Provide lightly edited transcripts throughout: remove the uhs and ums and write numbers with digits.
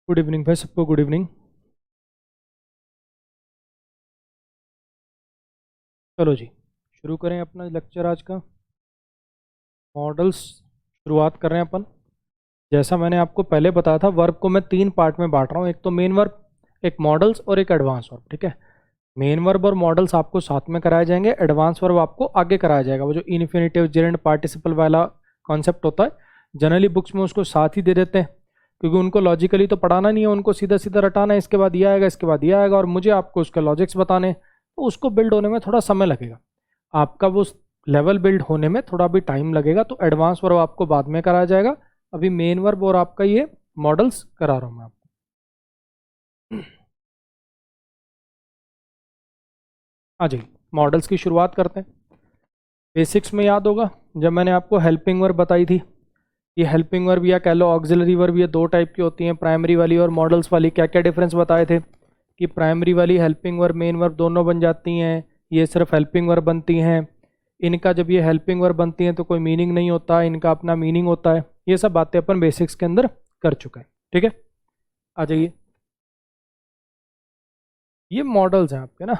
Good evening भाई सबको, good evening. चलो जी, शुरू करें अपना लेक्चर आज का। मॉडल्स शुरुआत कर रहे हैं अपन। जैसा मैंने आपको पहले बताया था, वर्ब को मैं 3 पार्ट में बांट रहा हूँ। एक तो मेन वर्ब, एक मॉडल्स और एक एडवांस वर्ब। ठीक है, मेन वर्ब और मॉडल्स आपको साथ में कराए जाएंगे, एडवांस वर्ब आपको आगे कराया जाएगा। वो जो इन्फिनेटिव जेरेंट पार्टिसिपल वाला कॉन्सेप्ट होता है, जनरली बुक्स में उसको साथ ही दे देते हैं, क्योंकि उनको लॉजिकली तो पढ़ाना नहीं है, उनको सीधा सीधा रटाना है। इसके बाद ये आएगा, इसके बाद ये आएगा, और मुझे आपको उसके लॉजिक्स बताने हैं, तो उसको बिल्ड होने में थोड़ा समय लगेगा। आपका वो लेवल बिल्ड होने में थोड़ा भी टाइम लगेगा, तो एडवांस वर्ब आपको बाद में कराया जाएगा। अभी मेन वर्ब और आपका ये मॉडल्स करा रहा हूं मैं आपको। आ जाइए, मॉडल्स की शुरुआत करते हैं। बेसिक्स में याद होगा जब मैंने आपको हेल्पिंग वर्ब बताई थी, ये हेल्पिंग वर्ब या कह लो ऑक्सिलरी वर्ब, ये 2 टाइप की होती हैं, प्राइमरी वाली और मॉडल्स वाली। क्या क्या डिफरेंस बताए थे कि प्राइमरी वाली हेल्पिंग वर्ब मेन वर्ब दोनों बन जाती हैं, ये सिर्फ हेल्पिंग वर्ब बनती हैं। इनका जब ये हेल्पिंग वर्ब बनती हैं तो कोई मीनिंग नहीं होता, इनका अपना मीनिंग होता है। ये सब बातें अपन बेसिक्स के अंदर कर चुके हैं। ठीक है, आ जाइए। ये मॉडल्स हैं आपके ना,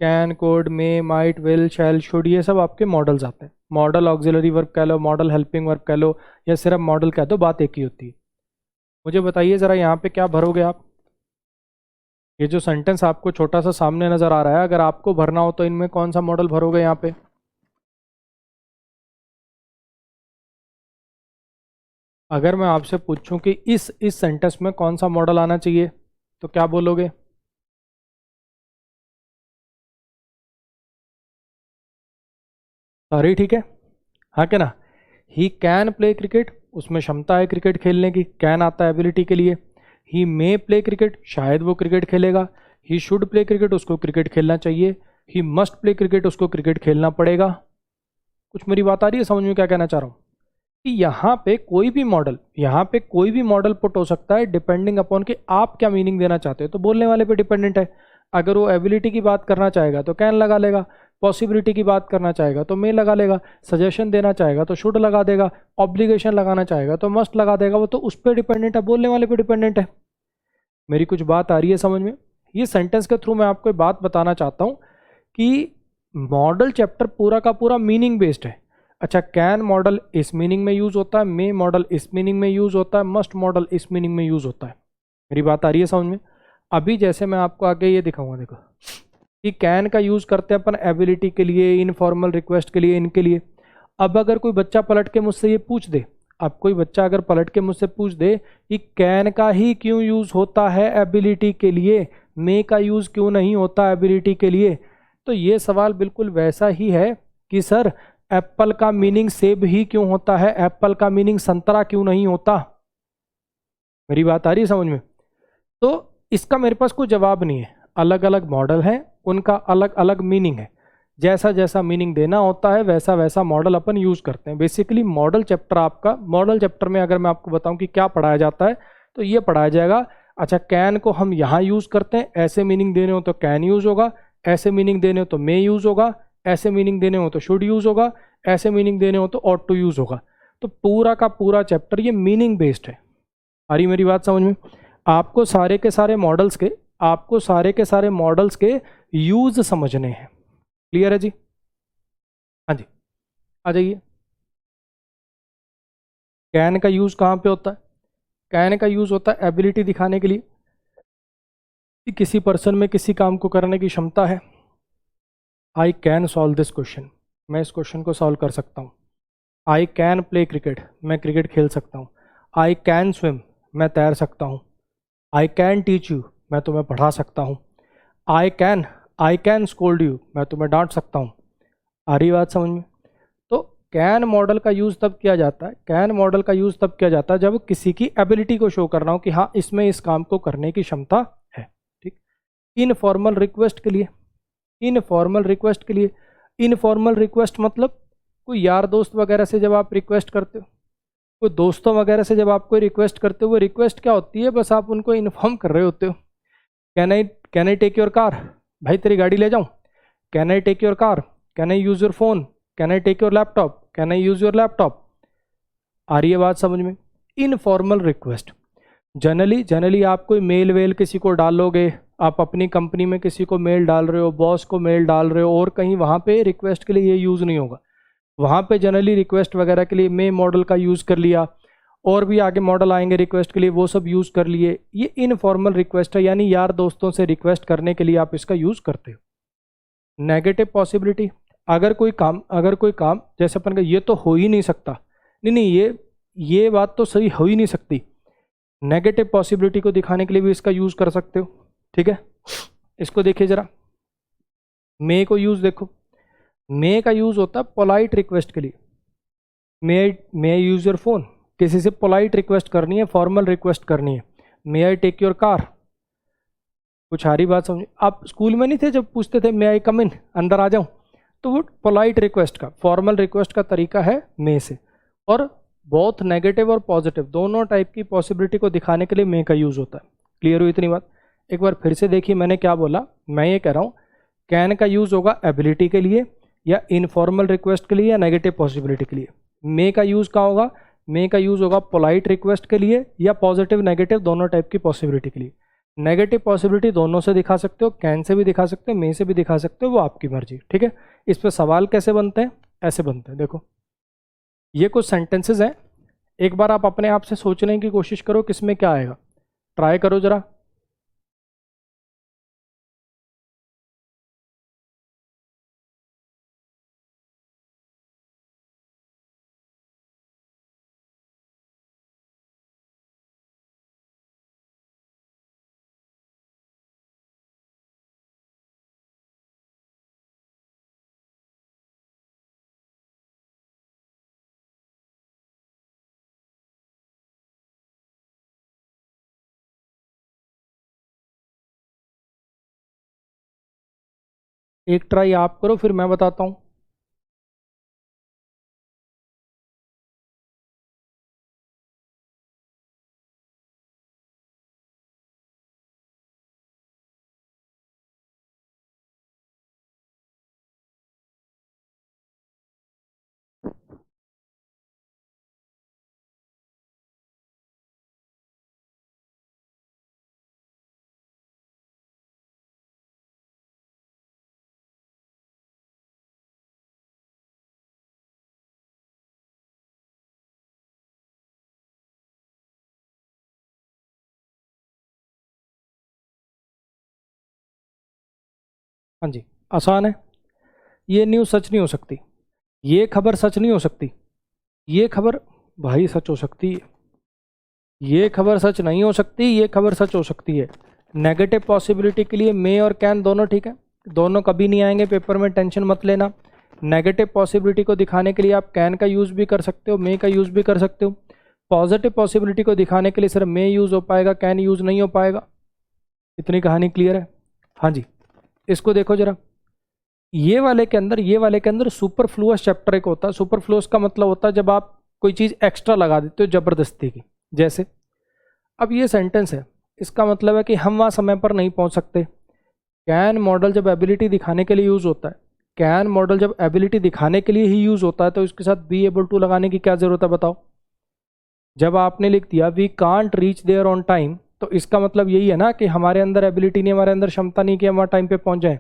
can, could, may, might, will, shall, should, ये सब आपके मॉडल्स आते हैं। मॉडल ऑक्सिलरी वर्ब कह लो, मॉडल हेल्पिंग वर्ब कह लो, या सिर्फ मॉडल कह दो, बात एक ही होती है। मुझे बताइए ज़रा, यहाँ पे क्या भरोगे आप? ये जो सेंटेंस आपको छोटा सा सामने नज़र आ रहा है, अगर आपको भरना हो तो इनमें कौन सा मॉडल भरोगे यहाँ पे? अगर मैं आपसे पूछूं कि इस सेंटेंस में कौन सा मॉडल आना चाहिए, तो क्या बोलोगे? सारी ठीक है, हाँ क्या ना? ही कैन प्ले क्रिकेट, उसमें क्षमता है क्रिकेट खेलने की, कैन आता है एबिलिटी के लिए। ही मे प्ले क्रिकेट, शायद वो क्रिकेट खेलेगा। ही शुड प्ले क्रिकेट, उसको क्रिकेट खेलना चाहिए। ही मस्ट प्ले क्रिकेट, उसको क्रिकेट खेलना पड़ेगा। कुछ मेरी बात आ रही है समझ में क्या कहना चाह रहा हूँ? कि यहाँ पे कोई भी मॉडल पुट हो सकता है, डिपेंडिंग अपॉन कि आप क्या मीनिंग देना चाहते हो। तो बोलने वाले पे डिपेंडेंट है। अगर वो एबिलिटी की बात करना चाहेगा तो कैन लगा लेगा, पॉसिबिलिटी की बात करना चाहेगा तो मे लगा लेगा, सजेशन देना चाहेगा तो शुड लगा देगा, ऑब्लिगेशन लगाना चाहेगा तो मस्ट लगा देगा। वो तो उस पर डिपेंडेंट है, बोलने वाले पे डिपेंडेंट है। मेरी कुछ बात आ रही है समझ में? ये सेंटेंस के थ्रू मैं आपको बात बताना चाहता हूँ कि मॉडल चैप्टर पूरा का पूरा मीनिंग बेस्ड है। अच्छा, कैन मॉडल इस मीनिंग में यूज होता है, मे मॉडल इस मीनिंग में यूज होता है, मस्ट मॉडल इस मीनिंग में यूज होता है। मेरी बात आ रही है समझ में? अभी जैसे मैं आपको आगे ये दिखाऊंगा, देखो कि कैन का यूज करते हैं अपन एबिलिटी के लिए, इनफॉर्मल रिक्वेस्ट के लिए, इनके लिए। अब अगर कोई बच्चा पलट के मुझसे ये पूछ दे, अब कोई बच्चा अगर पलट के मुझसे पूछ दे कि कैन का ही क्यों यूज होता है एबिलिटी के लिए, मे का यूज क्यों नहीं होता एबिलिटी के लिए, तो ये सवाल बिल्कुल वैसा ही है कि सर एप्पल का मीनिंग सेब ही क्यों होता है, एप्पल का मीनिंग संतरा क्यों नहीं होता। मेरी बात आ रही है समझ में? तो इसका मेरे पास कोई जवाब नहीं है। अलग अलग मॉडल हैं, उनका अलग अलग मीनिंग है। जैसा जैसा मीनिंग देना होता है वैसा वैसा मॉडल अपन यूज करते हैं। बेसिकली मॉडल चैप्टर, आपका मॉडल चैप्टर में अगर मैं आपको बताऊं कि क्या पढ़ाया जाता है, तो ये पढ़ाया जाएगा। अच्छा, कैन को हम यहाँ यूज करते हैं, ऐसे मीनिंग देने हो तो कैन यूज होगा, ऐसे मीनिंग देने हो तो मे यूज होगा, ऐसे मीनिंग देने हो तो शुड यूज होगा, ऐसे मीनिंग देने हो तो ऑट टू यूज होगा। तो पूरा का पूरा चैप्टर ये मीनिंग बेस्ड है। आ रही मेरी बात समझ में? आपको सारे के सारे मॉडल्स के यूज समझने हैं। क्लियर है जी? हाँ जी, आ जाइए। कैन का यूज कहाँ पे होता है? कैन का यूज होता है एबिलिटी दिखाने के लिए कि किसी पर्सन में किसी काम को करने की क्षमता है। I can solve this question, मैं इस क्वेश्चन को सॉल्व कर सकता हूँ। आई कैन प्ले क्रिकेट, मैं क्रिकेट खेल सकता हूँ। आई कैन स्विम, मैं तैर सकता हूँ। आई कैन टीच यू, मैं तुम्हें पढ़ा सकता हूँ। आई कैन स्कोल्ड यू, मैं तुम्हें डांट सकता हूँ। आ रही बात समझ में? तो कैन मॉडल का यूज़ तब किया जाता है, कैन मॉडल का यूज़ तब किया जाता है जब किसी की एबिलिटी को शो करना हो कि हाँ इसमें इस काम को करने की क्षमता है। ठीक। इनफॉर्मल रिक्वेस्ट के लिए, इनफॉर्मल रिक्वेस्ट के लिए, इनफॉर्मल रिक्वेस्ट मतलब कोई यार दोस्त वगैरह से जब आप रिक्वेस्ट करते हो, कोई दोस्तों वगैरह से जब आप कोई रिक्वेस्ट करते हो, वो रिक्वेस्ट क्या होती है, बस आप उनको इन्फॉर्म कर रहे होते हो। Can I take your car, भाई तेरी गाड़ी ले जाऊं? Can I take your car? Can I use your phone? Can I take your laptop? Can I use your laptop? आ रही है बात समझ में? Informal request. जनरली जनरली आप कोई मेल वेल किसी को डालोगे, आप अपनी कंपनी में किसी को मेल डाल रहे हो, बॉस को मेल डाल रहे हो, और कहीं वहाँ पे रिक्वेस्ट के लिए ये यूज़ नहीं होगा। वहाँ पे जनरली रिक्वेस्ट वगैरह के लिए मे मॉडल का यूज़ कर लिया, और भी आगे मॉडल आएंगे रिक्वेस्ट के लिए, वो सब यूज़ कर लिए। ये इनफॉर्मल रिक्वेस्ट है, यानी यार दोस्तों से रिक्वेस्ट करने के लिए आप इसका यूज़ करते हो। नेगेटिव पॉसिबिलिटी, अगर कोई काम जैसे अपन का ये तो हो ही नहीं सकता, नहीं ये बात तो सही हो ही नहीं सकती, नेगेटिव पॉसिबिलिटी को दिखाने के लिए भी इसका यूज़ कर सकते हो। ठीक है, इसको देखिए ज़रा, मे को यूज़ देखो। मे का यूज़ होता है पोलाइट रिक्वेस्ट के लिए। मे यूज़ योर फोन, किसी से पोलाइट रिक्वेस्ट करनी है, फॉर्मल रिक्वेस्ट करनी है। मे आई टेक योर कार, कुछ सारी बात समझ। आप स्कूल में नहीं थे जब पूछते थे मे आई कम इन, अंदर आ जाऊं, तो वो पोलाइट रिक्वेस्ट का, फॉर्मल रिक्वेस्ट का तरीका है मे से। और बहुत नेगेटिव और पॉजिटिव दोनों टाइप की पॉसिबिलिटी को दिखाने के लिए मे का यूज़ होता है। क्लियर हुई इतनी बात? एक बार फिर से देखिए मैंने क्या बोला। मैं ये कह रहा हूँ कैन का यूज़ होगा एबिलिटी के लिए, या इनफॉर्मल रिक्वेस्ट के लिए, या नेगेटिव पॉसिबिलिटी के लिए। मे का यूज़ कहाँ होगा? मे का यूज़ होगा पोलाइट रिक्वेस्ट के लिए, या पॉजिटिव नेगेटिव दोनों टाइप की पॉसिबिलिटी के लिए। नेगेटिव पॉसिबिलिटी दोनों से दिखा सकते हो, कैन से भी दिखा सकते हो, मे से भी दिखा सकते हो, वो आपकी मर्जी। ठीक है, इस पर सवाल कैसे बनते हैं? ऐसे बनते हैं। देखो ये कुछ सेंटेंसेस हैं, एक बार आप अपने आप से सोचने की कोशिश करो किसमें क्या आएगा, ट्राई करो जरा। एक ट्राई आप करो, फिर मैं बताता हूँ। हाँ जी, आसान है। ये न्यूज़ सच नहीं हो सकती, ये खबर सच नहीं हो सकती, ये खबर भाई सच हो सकती है, ये खबर सच नहीं हो सकती, ये खबर सच हो सकती है। नेगेटिव पॉसिबिलिटी के लिए मे और कैन दोनों ठीक है, दोनों कभी नहीं आएंगे पेपर में, टेंशन मत लेना। नेगेटिव पॉसिबिलिटी को दिखाने के लिए आप कैन का यूज़ भी कर सकते हो, मे का यूज़ भी कर सकते हो। पॉजिटिव पॉसिबिलिटी को दिखाने के लिए सिर्फ मे यूज़ हो पाएगा, कैन यूज़ नहीं हो पाएगा। इतनी कहानी क्लियर है? हाँ जी, इसको देखो जरा। ये वाले के अंदर सुपरफ्लुअस चैप्टर एक होता है। सुपरफ्लुअस का मतलब होता है जब आप कोई चीज़ एक्स्ट्रा लगा देते हो जबरदस्ती की। जैसे अब ये सेंटेंस है, इसका मतलब है कि हम वहाँ समय पर नहीं पहुँच सकते। कैन मॉडल जब एबिलिटी दिखाने के लिए यूज़ होता है, कैन मॉडल जब एबिलिटी दिखाने के लिए ही यूज़ होता है, तो इसके साथ बी एबल टू लगाने की क्या ज़रूरत है बताओ? जब आपने लिख दिया we can't reach there on time, तो इसका मतलब यही है ना कि हमारे अंदर एबिलिटी नहीं, हमारे अंदर क्षमता नहीं कि हम वहाँ टाइम पे पहुँच जाएँ।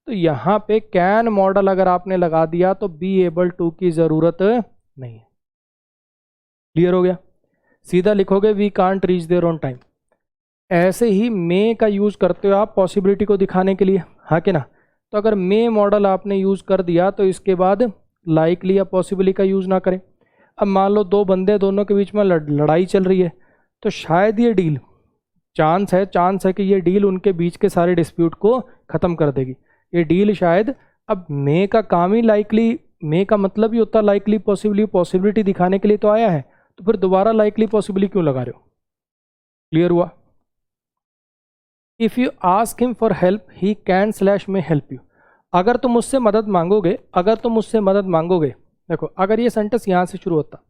तो यहाँ पे कैन मॉडल अगर आपने लगा दिया तो बी एबल टू की ज़रूरत नहीं है। क्लियर हो गया? सीधा लिखोगे we can't reach there on time. ऐसे ही मे का यूज़ करते हो आप पॉसिबिलिटी को दिखाने के लिए, हाँ कि ना? तो अगर मे मॉडल आपने यूज़ कर दिया तो इसके बाद लाइकली या पॉसिबली का यूज़ ना करें। अब मान लो दो बंदे, दोनों के बीच में लड़ाई चल रही है, तो शायद ये डील, चांस है कि ये डील उनके बीच के सारे डिस्प्यूट को ख़त्म कर देगी। ये डील शायद, अब मे का काम ही लाइकली, मे का मतलब ही होता है लाइकली पॉसिबिलिटी दिखाने के लिए तो आया है, तो फिर दोबारा लाइकली पॉसिबली क्यों लगा रहे हो? क्लियर हुआ? If you ask him for help he can slash में हेल्प यू। अगर तुम मुझसे मदद मांगोगे, देखो अगर ये सेंटेंस यहाँ से शुरू होता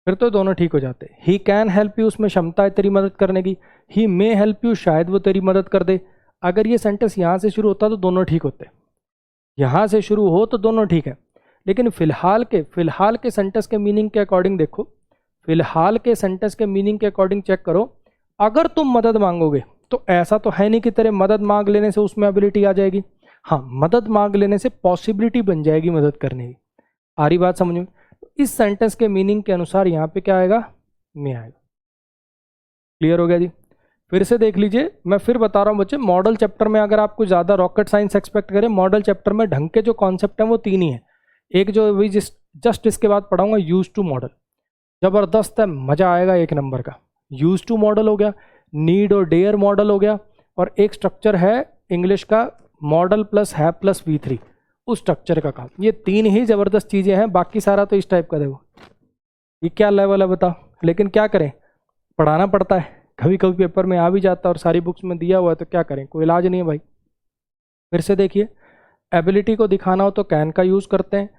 फिर तो दोनों ठीक हो जाते। ही कैन हेल्प यू, उसमें क्षमता है तेरी मदद करने की। ही मे हेल्प यू, शायद वो तेरी मदद कर दे। अगर ये सेंटेंस यहाँ से शुरू होता तो दोनों ठीक होते, यहाँ से शुरू हो तो दोनों ठीक है। लेकिन फिलहाल के सेंटेंस के मीनिंग के अकॉर्डिंग देखो, फिलहाल के सेंटेंस के मीनिंग के अकॉर्डिंग चेक करो। अगर तुम मदद मांगोगे तो ऐसा तो है नहीं कि तेरे मदद मांग लेने से उसमें एबिलिटी आ जाएगी। हाँ, मदद मांग लेने से पॉसिबिलिटी बन जाएगी मदद करने की। आ रही बात समझ में? इस सेंटेंस के मीनिंग के अनुसार यहाँ पे क्या आएगा? में आएगा। क्लियर हो गया जी? फिर से देख लीजिए, मैं फिर बता रहा हूँ बच्चे, मॉडल चैप्टर में अगर आप कुछ ज़्यादा रॉकेट साइंस एक्सपेक्ट करें, मॉडल चैप्टर में ढंग के जो कॉन्सेप्ट हैं वो 3 ही हैं। एक जो अभी जस्ट इसके बाद पढ़ाऊंगा, यूज टू मॉडल, ज़बरदस्त है, मज़ा आएगा, 1 नंबर का। यूज टू मॉडल हो गया, नीड और डेयर मॉडल हो गया, और एक स्ट्रक्चर है इंग्लिश का model plus have plus V3, उस स्ट्रक्चर का काम। ये 3 ही ज़बरदस्त चीज़ें हैं, बाकी सारा तो इस टाइप का। देखो ये क्या लेवल है बता, लेकिन क्या करें, पढ़ाना पड़ता है, कभी कभी पेपर में आ भी जाता है और सारी बुक्स में दिया हुआ है, तो क्या करें, कोई इलाज नहीं है भाई। फिर से देखिए, एबिलिटी को दिखाना हो तो कैन का यूज़ करते हैं,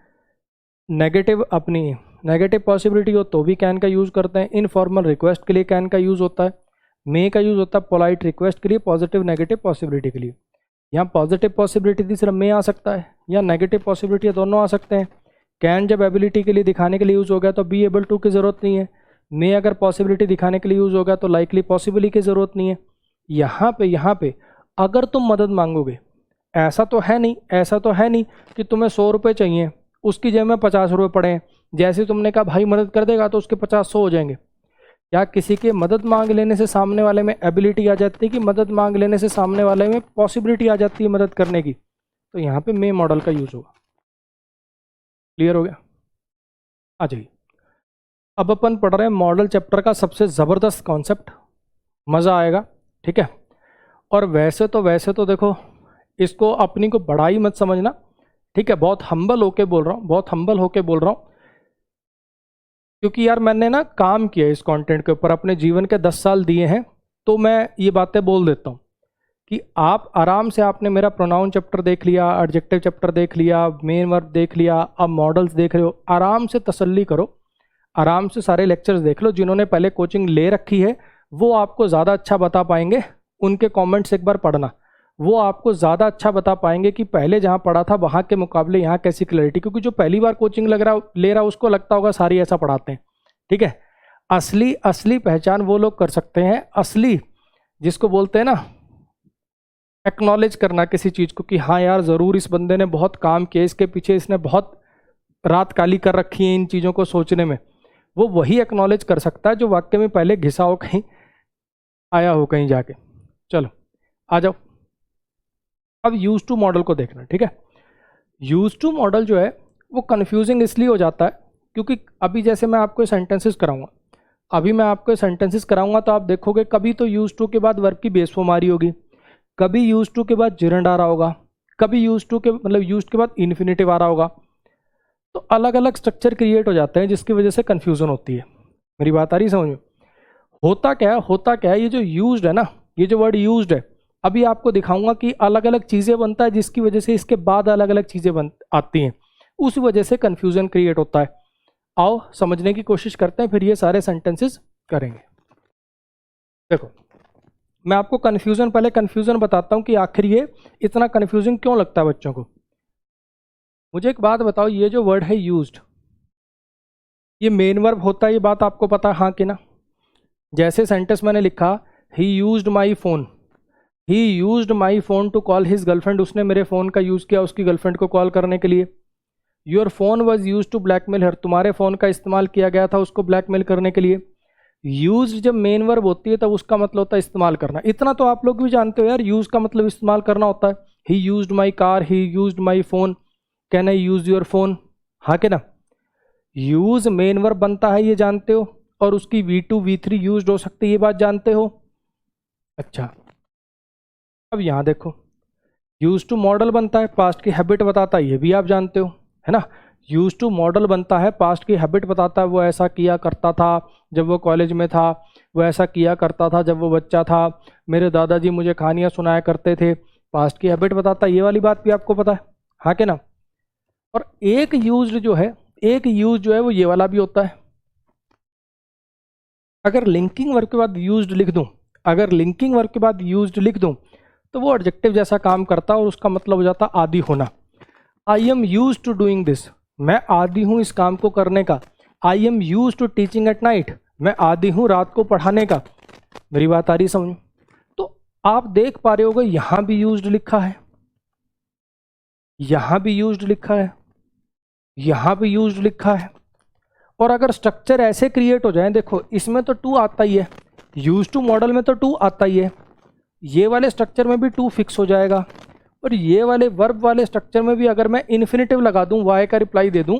नेगेटिव पॉसिबिलिटी हो तो भी कैन का यूज़ करते हैं, इनफॉर्मल रिक्वेस्ट के लिए कैन का यूज़ होता है, मे का यूज़ होता है पोलाइट रिक्वेस्ट के लिए, पॉजिटिव नेगेटिव पॉसिबिलिटी के लिए। यहाँ पॉजिटिव पॉसिबिलिटी थी, सिर्फ मे आ सकता है, या नेगेटिव पॉसिबिलिटी दोनों आ सकते हैं। कैन जब एबिलिटी के लिए दिखाने के लिए यूज़ हो गया तो बी एबल टू की ज़रूरत नहीं है। मे अगर पॉसिबिलिटी दिखाने के लिए यूज़ होगा तो लाइकली पॉसिबली की ज़रूरत नहीं है। यहाँ पे अगर तुम मदद मांगोगे, ऐसा तो है नहीं कि तुम्हें 100 रुपये चाहिए, उसकी जेब में 50 रुपये पड़े हैं, जैसे तुमने कहा भाई मदद कर देगा तो उसके 50-100 हो जाएंगे। क्या किसी के मदद मांग लेने से सामने वाले में एबिलिटी आ जाती है, कि मदद मांग लेने से सामने वाले में पॉसिबिलिटी आ जाती है मदद करने की? तो यहाँ पे मे मॉडल का यूज़ होगा। क्लियर हो गया? आ जाइए, अब अपन पढ़ रहे हैं मॉडल चैप्टर का सबसे ज़बरदस्त कॉन्सेप्ट, मज़ा आएगा, ठीक है। और वैसे तो देखो, इसको अपनी को बड़ाई मत समझना, ठीक है, बहुत हम्बल होके बोल रहा हूँ, क्योंकि यार मैंने ना काम किया इस कंटेंट के ऊपर, अपने जीवन के 10 साल दिए हैं, तो मैं ये बातें बोल देता हूँ कि आप आराम से, आपने मेरा प्रोनाउन चैप्टर देख लिया, एडजेक्टिव चैप्टर देख लिया, मेन वर्ब देख लिया, अब मॉडल्स देख रहे हो, आराम से तसल्ली करो, आराम से सारे लेक्चर्स देख लो। जिन्होंने पहले कोचिंग ले रखी है वो आपको ज़्यादा अच्छा बता पाएंगे, उनके कमेंट्स एक बार पढ़ना, वो आपको ज़्यादा अच्छा बता पाएंगे कि पहले जहाँ पढ़ा था वहाँ के मुकाबले यहाँ कैसी क्लैरिटी। क्योंकि जो पहली बार कोचिंग ले रहा उसको लगता होगा सारी ऐसा पढ़ाते हैं, ठीक है। असली पहचान वो लोग कर सकते हैं, असली जिसको बोलते हैं ना एक्नॉलेज करना किसी चीज़ को, कि हाँ यार ज़रूर इस बंदे ने बहुत काम किया, इसके पीछे इसने बहुत रात काली कर रखी है इन चीज़ों को सोचने में, वो वही एक्नॉलेज कर सकता है जो वाक्य में पहले घिसा हो, कहीं आया हो कहीं जाके। चलो आ जाओ, अब यूज टू मॉडल को देखना, ठीक है। यूज टू मॉडल जो है वो कन्फ्यूजिंग इसलिए हो जाता है क्योंकि अभी जैसे मैं आपको सेंटेंसेस कराऊंगा, तो आप देखोगे कभी तो यूज टू के बाद वर्ब की बेस फॉर्म आ रही होगी, कभी यूज टू के बाद जिरंड आ रहा होगा, कभी यूज टू के यूज के बाद इन्फिनेटिव आ रहा होगा, तो अलग अलग स्ट्रक्चर क्रिएट हो जाते हैं जिसकी वजह से कन्फ्यूजन होती है। मेरी बात आ रही समझ में? होता क्या है, ये जो यूज्ड है ना, ये जो वर्ड यूज्ड है, अभी आपको दिखाऊंगा कि अलग अलग चीज़ें बनता है जिसकी वजह से इसके बाद अलग अलग चीज़ें आती हैं, उस वजह से कन्फ्यूजन क्रिएट होता है। आओ समझने की कोशिश करते हैं, फिर ये सारे सेंटेंसेस करेंगे। देखो मैं आपको पहले कन्फ्यूजन बताता हूँ कि आखिर ये इतना कन्फ्यूजिंग क्यों लगता है बच्चों को। मुझे एक बात बताओ, ये जो वर्ड है यूज्ड, ये मेन वर्ब होता है, ये बात आपको पता है हाँ कि ना? जैसे सेंटेंस मैंने लिखा, he used my phone to call his girlfriend, उसने मेरे फ़ोन का यूज़ किया उसकी गर्लफ्रेंड को कॉल करने के लिए। Your phone was use to blackmail her, तुम्हारे फ़ोन का इस्तेमाल किया गया था उसको ब्लैकमेल करने के लिए। यूज जब मेन वर्ब होती है तब उसका मतलब होता है इस्तेमाल करना। इतना तो आप लोग भी जानते हो यार, यूज़ का मतलब इस्तेमाल करना होता है। ही used my car, he used my phone, can I use your phone, हाँ के ना? यूज़ मेन वर्ब बनता है ये जानते हो, और उसकी V2 V3 यूज्ड हो सकती है, ये बात जानते हो। अच्छा अब यहाँ देखो, यूज टू मॉडल बनता है, पास्ट की हैबिट बताता है, ये भी आप जानते हो है ना। यूज टू मॉडल बनता है, पास्ट की हैबिट बताता है, वो ऐसा किया करता था जब वो कॉलेज में था, वो ऐसा किया करता था जब वो बच्चा था, मेरे दादाजी मुझे कहानियाँ सुनाया करते थे, पास्ट की हैबिट बताता है, ये वाली बात भी आपको पता है, हाँ के ना। और एक यूज जो है वो ये वाला भी होता है। अगर लिंकिंग वर्ब के बाद यूज्ड लिख दूं, तो वो एडजेक्टिव जैसा काम करता है और उसका मतलब हो जाता आदि होना। I am use to doing this, मैं आदि हूँ इस काम को करने का। I am use to teaching at night, मैं आदी हूँ रात को पढ़ाने का। मेरी बात आ रही समझ में? तो आप देख पा रहे होगे यहां भी यूज्ड लिखा है, यहां भी यूज्ड लिखा है, यहां भी यूज्ड लिखा है। और अगर स्ट्रक्चर ऐसे क्रिएट हो जाए, देखो इसमें तो टू आता ही है, यूज टू मॉडल में तो टू आता ही है, ये वाले स्ट्रक्चर में भी टू फिक्स हो जाएगा, और ये वाले वर्ब वाले स्ट्रक्चर में भी अगर मैं इन्फिनेटिव लगा दूं, वाई का रिप्लाई दे दूं,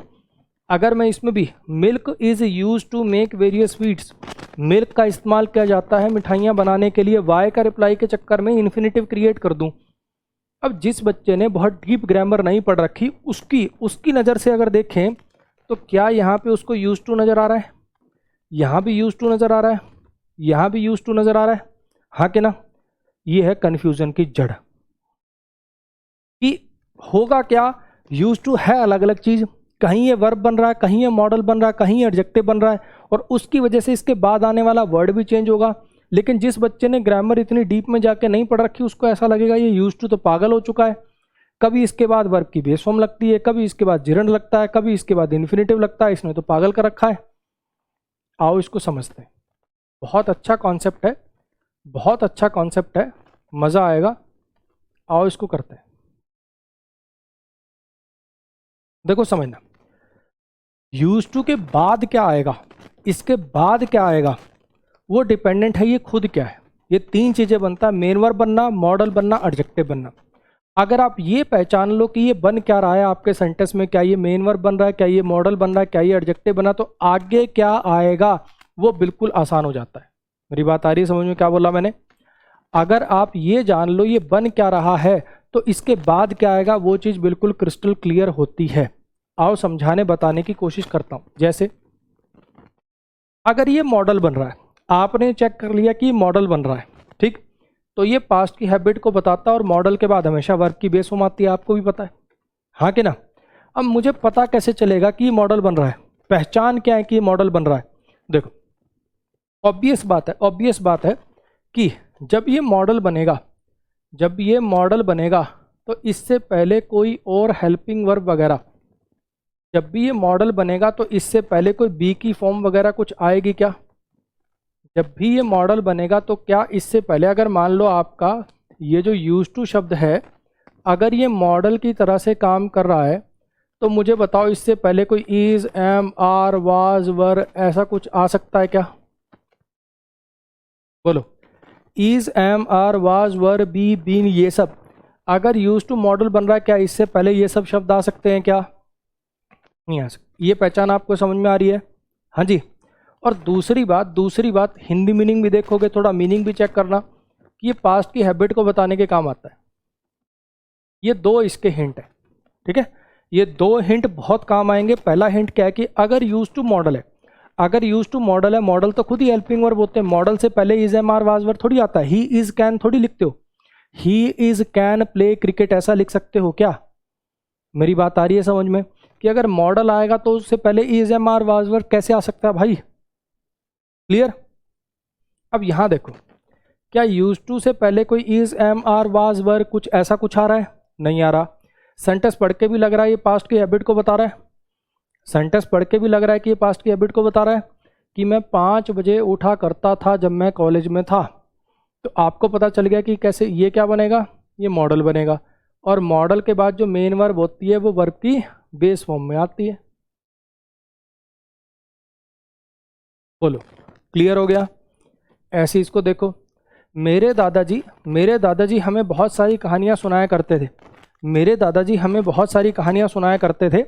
अगर मैं इसमें भी milk is use to make various sweets, milk का इस्तेमाल किया जाता है मिठाइयाँ बनाने के लिए, वाई का रिप्लाई के चक्कर में इन्फिनेटिव क्रिएट कर दूं। अब जिस बच्चे ने बहुत डीप ग्रामर नहीं पढ़ रखी, उसकी नज़र से अगर देखें तो क्या यहाँ पे उसको यूज टू नज़र आ रहा है, यहाँ भी यूज टू नज़र आ रहा है, यहाँ भी यूज टू नज़र आ रहा है, हाँ कि ना? ये है कन्फ्यूज़न की जड़ कि होगा क्या, यूज टू है अलग अलग चीज़, कहीं ये वर्ब बन रहा है, कहीं ये मॉडल बन रहा है, कहीं ये एडजेक्टिव बन रहा है, और उसकी वजह से इसके बाद आने वाला वर्ड भी चेंज होगा। लेकिन जिस बच्चे ने ग्रामर इतनी डीप में जाके नहीं पढ़ रखी, उसको ऐसा लगेगा ये यूज टू तो पागल हो चुका है, कभी इसके बाद वर्ब की बेस फॉर्म लगती है, कभी इसके बाद जिरंड लगता है, कभी इसके बाद इन्फिनेटिव लगता है, इसने तो पागल कर रखा है। आओ इसको समझते हैं, बहुत अच्छा कॉन्सेप्ट है, बहुत अच्छा कॉन्सेप्ट है, मज़ा आएगा। आओ इसको करते हैं। देखो समझना, यूज टू के बाद क्या आएगा, इसके बाद क्या आएगा, वो डिपेंडेंट है ये खुद क्या है। ये तीन चीज़ें बनता है, मेन वर्ब बनना, मॉडल बनना, एडजेक्टिव बनना। अगर आप ये पहचान लो कि ये बन क्या रहा है आपके सेंटेंस में, क्या ये मेन वर्ब बन रहा है, क्या ये मॉडल बन रहा है, क्या ये एडजेक्टिव बना, तो आगे क्या आएगा वो बिल्कुल आसान हो जाता है। मेरी बात आ रही है समझ में? क्या बोला मैंने? अगर आप ये जान लो ये बन क्या रहा है, तो इसके बाद क्या आएगा वो चीज़ बिल्कुल क्रिस्टल क्लियर होती है। आओ समझाने बताने की कोशिश करता हूँ। जैसे अगर ये मॉडल बन रहा है, आपने चेक कर लिया कि मॉडल बन रहा है, ठीक, तो ये पास्ट की हैबिट को बताता है, और मॉडल के बाद हमेशा वर्ब की बेस फॉर्म आती है, आपको भी पता है, हाँ कि ना? अब मुझे पता कैसे चलेगा कि ये मॉडल बन रहा है, पहचान क्या है कि ये मॉडल बन रहा है? देखो ऑब्वियस बात है कि जब ये मॉडल बनेगा तो इससे पहले कोई और हेल्पिंग वर्ब वगैरह, जब भी ये मॉडल बनेगा तो इससे पहले कोई बी की फॉर्म वगैरह कुछ आएगी क्या? जब भी ये मॉडल बनेगा तो क्या इससे पहले, अगर मान लो आपका ये जो यूज टू शब्द है अगर ये मॉडल की तरह से काम कर रहा है, तो मुझे बताओ इससे पहले कोई is, am, are, was, were ऐसा कुछ आ सकता है क्या? बोलो, is, am, are, was, were, be, been, ये सब अगर यूज टू मॉडल बन रहा है, क्या इससे पहले ये सब शब्द आ सकते हैं क्या? नहीं आ सकते। ये पहचान आपको समझ में आ रही है? हाँ जी। और दूसरी बात हिंदी मीनिंग भी देखोगे, थोड़ा मीनिंग भी चेक करना कि ये पास्ट की हैबिट को बताने के काम आता है। ये दो इसके हिंट है, ठीक है? ये दो हिंट बहुत काम आएंगे। पहला हिंट क्या है कि अगर यूज टू मॉडल है, मॉडल तो खुद ही हेल्पिंग वर्ब होते हैं, मॉडल से पहले इज, एम, आर, वाज, वर थोड़ी आता है। ही इज कैन थोड़ी लिखते हो, he is can play cricket ऐसा लिख सकते हो क्या? मेरी बात आ रही है समझ में? कि अगर मॉडल आएगा तो उससे पहले इज, एम, आर, वाज, वर कैसे आ सकता है भाई? क्लियर? अब यहां देखो, क्या यूज टू से पहले कोई is, am, are, was, were कुछ ऐसा कुछ आ रहा है? नहीं आ रहा। सेंटेंस पढ़ के भी लग रहा है ये पास्ट की हैबिट को बता रहा है। सेंटेंस पढ़ के भी लग रहा है कि ये पास्ट की हैबिट को बता रहा है कि मैं 5 बजे उठा करता था जब मैं कॉलेज में था। तो आपको पता चल गया कि कैसे ये क्या बनेगा, ये मॉडल बनेगा। और मॉडल के बाद जो मेन वर्ब होती है वो वर्ब की बेस फॉर्म में आती है। बोलो, क्लियर हो गया? ऐसे इसको देखो, मेरे दादाजी हमें बहुत सारी कहानियाँ सुनाया करते थे।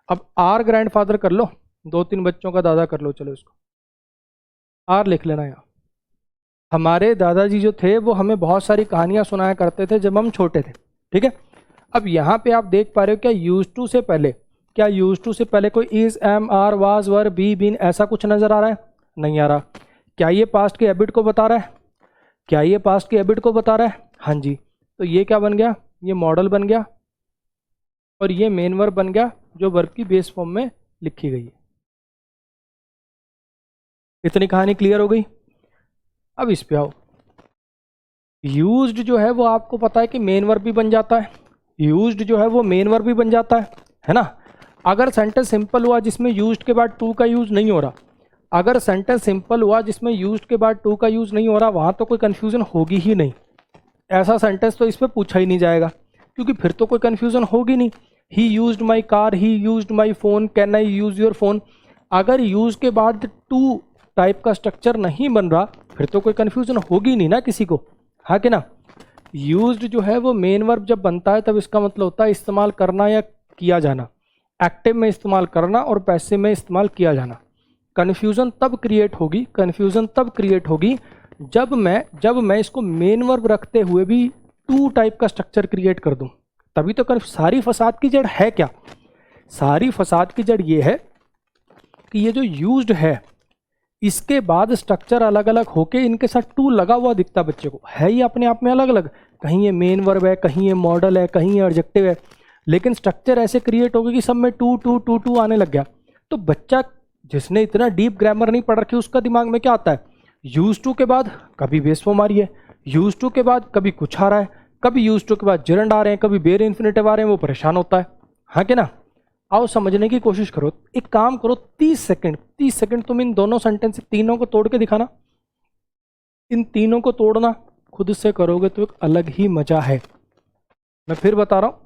अब आर ग्रैंडफादर कर लो, 2-3 बच्चों का दादा कर लो, चलो इसको आर लिख लेना यहाँ। हमारे दादाजी जो थे वो हमें बहुत सारी कहानियाँ सुनाया करते थे जब हम छोटे थे, ठीक है? अब यहाँ पे आप देख पा रहे हो, क्या यूज टू से पहले कोई is, am, are, was, were, be, been ऐसा कुछ नज़र आ रहा है? नहीं आ रहा। क्या ये पास्ट की हैबिट को बता रहा है? हाँ जी। तो ये क्या बन गया? ये मॉडल बन गया, और ये मेन वर्ब बन गया जो वर्ब की बेस फॉर्म में लिखी गई है। इतनी कहानी क्लियर हो गई? अब इस पे आओ। यूज्ड जो है वो आपको पता है कि मेन वर्ब भी बन जाता है, है ना? अगर सेंटेंस सिंपल हुआ जिसमें यूज्ड के बाद टू का यूज नहीं हो रहा, अगर सेंटेंस सिंपल हुआ जिसमें यूज्ड के बाद टू का यूज नहीं हो रहा, वहां तो कोई कंफ्यूजन होगी ही नहीं। ऐसा सेंटेंस तो इस पर पूछा ही नहीं जाएगा, क्योंकि फिर तो कोई कंफ्यूजन होगी नहीं। ही used my car, he used my phone, can I use your phone. अगर यूज के बाद टू टाइप का स्ट्रक्चर नहीं बन रहा, फिर तो कोई कंफ्यूजन होगी नहीं ना किसी को, हाँ कि ना। यूज्ड जो है वो मेन वर्ब जब बनता है तब इसका मतलब होता है इस्तेमाल करना या किया जाना। एक्टिव में इस्तेमाल करना और पैसिव में इस्तेमाल किया जाना। कन्फ्यूज़न तब क्रिएट होगी, कन्फ्यूज़न तब क्रिएट होगी जब मैं इसको मेन वर्ब रखते हुए भी टू टाइप का स्ट्रक्चर क्रिएट कर दूं, तभी तो सारी फसाद की जड़ है क्या? सारी फसाद की जड़ ये है कि ये जो यूज्ड है इसके बाद स्ट्रक्चर अलग अलग होके इनके साथ टू लगा हुआ दिखता बच्चे को, है ये अपने आप में अलग अलग, कहीं ये मेन वर्ब है, कहीं ये मॉडल है, कहीं ये एडजेक्टिव है, लेकिन स्ट्रक्चर ऐसे क्रिएट हो गए कि सब में टू टू टू टू आने लग गया। तो बच्चा जिसने इतना डीप ग्रामर नहीं पढ़ रखी उसका दिमाग में क्या आता है, यूज टू के बाद कभी बेस फॉर्म आ रही है, यूज टू के बाद कभी कुछ आ रहा है, कभी यूज टू के बाद जिरंड आ रहे हैं, कभी बेर इन्फिनेटिव आ रहे हैं, वो परेशान होता है, हाँ कि ना। आओ समझने की कोशिश करो, एक काम करो, 30 सेकंड तुम इन दोनों सेंटेंस तीनों को तोड़ के दिखाना। इन तीनों को तोड़ना खुद से करोगे तो एक अलग ही मजा है। मैं फिर बता रहा हूँ,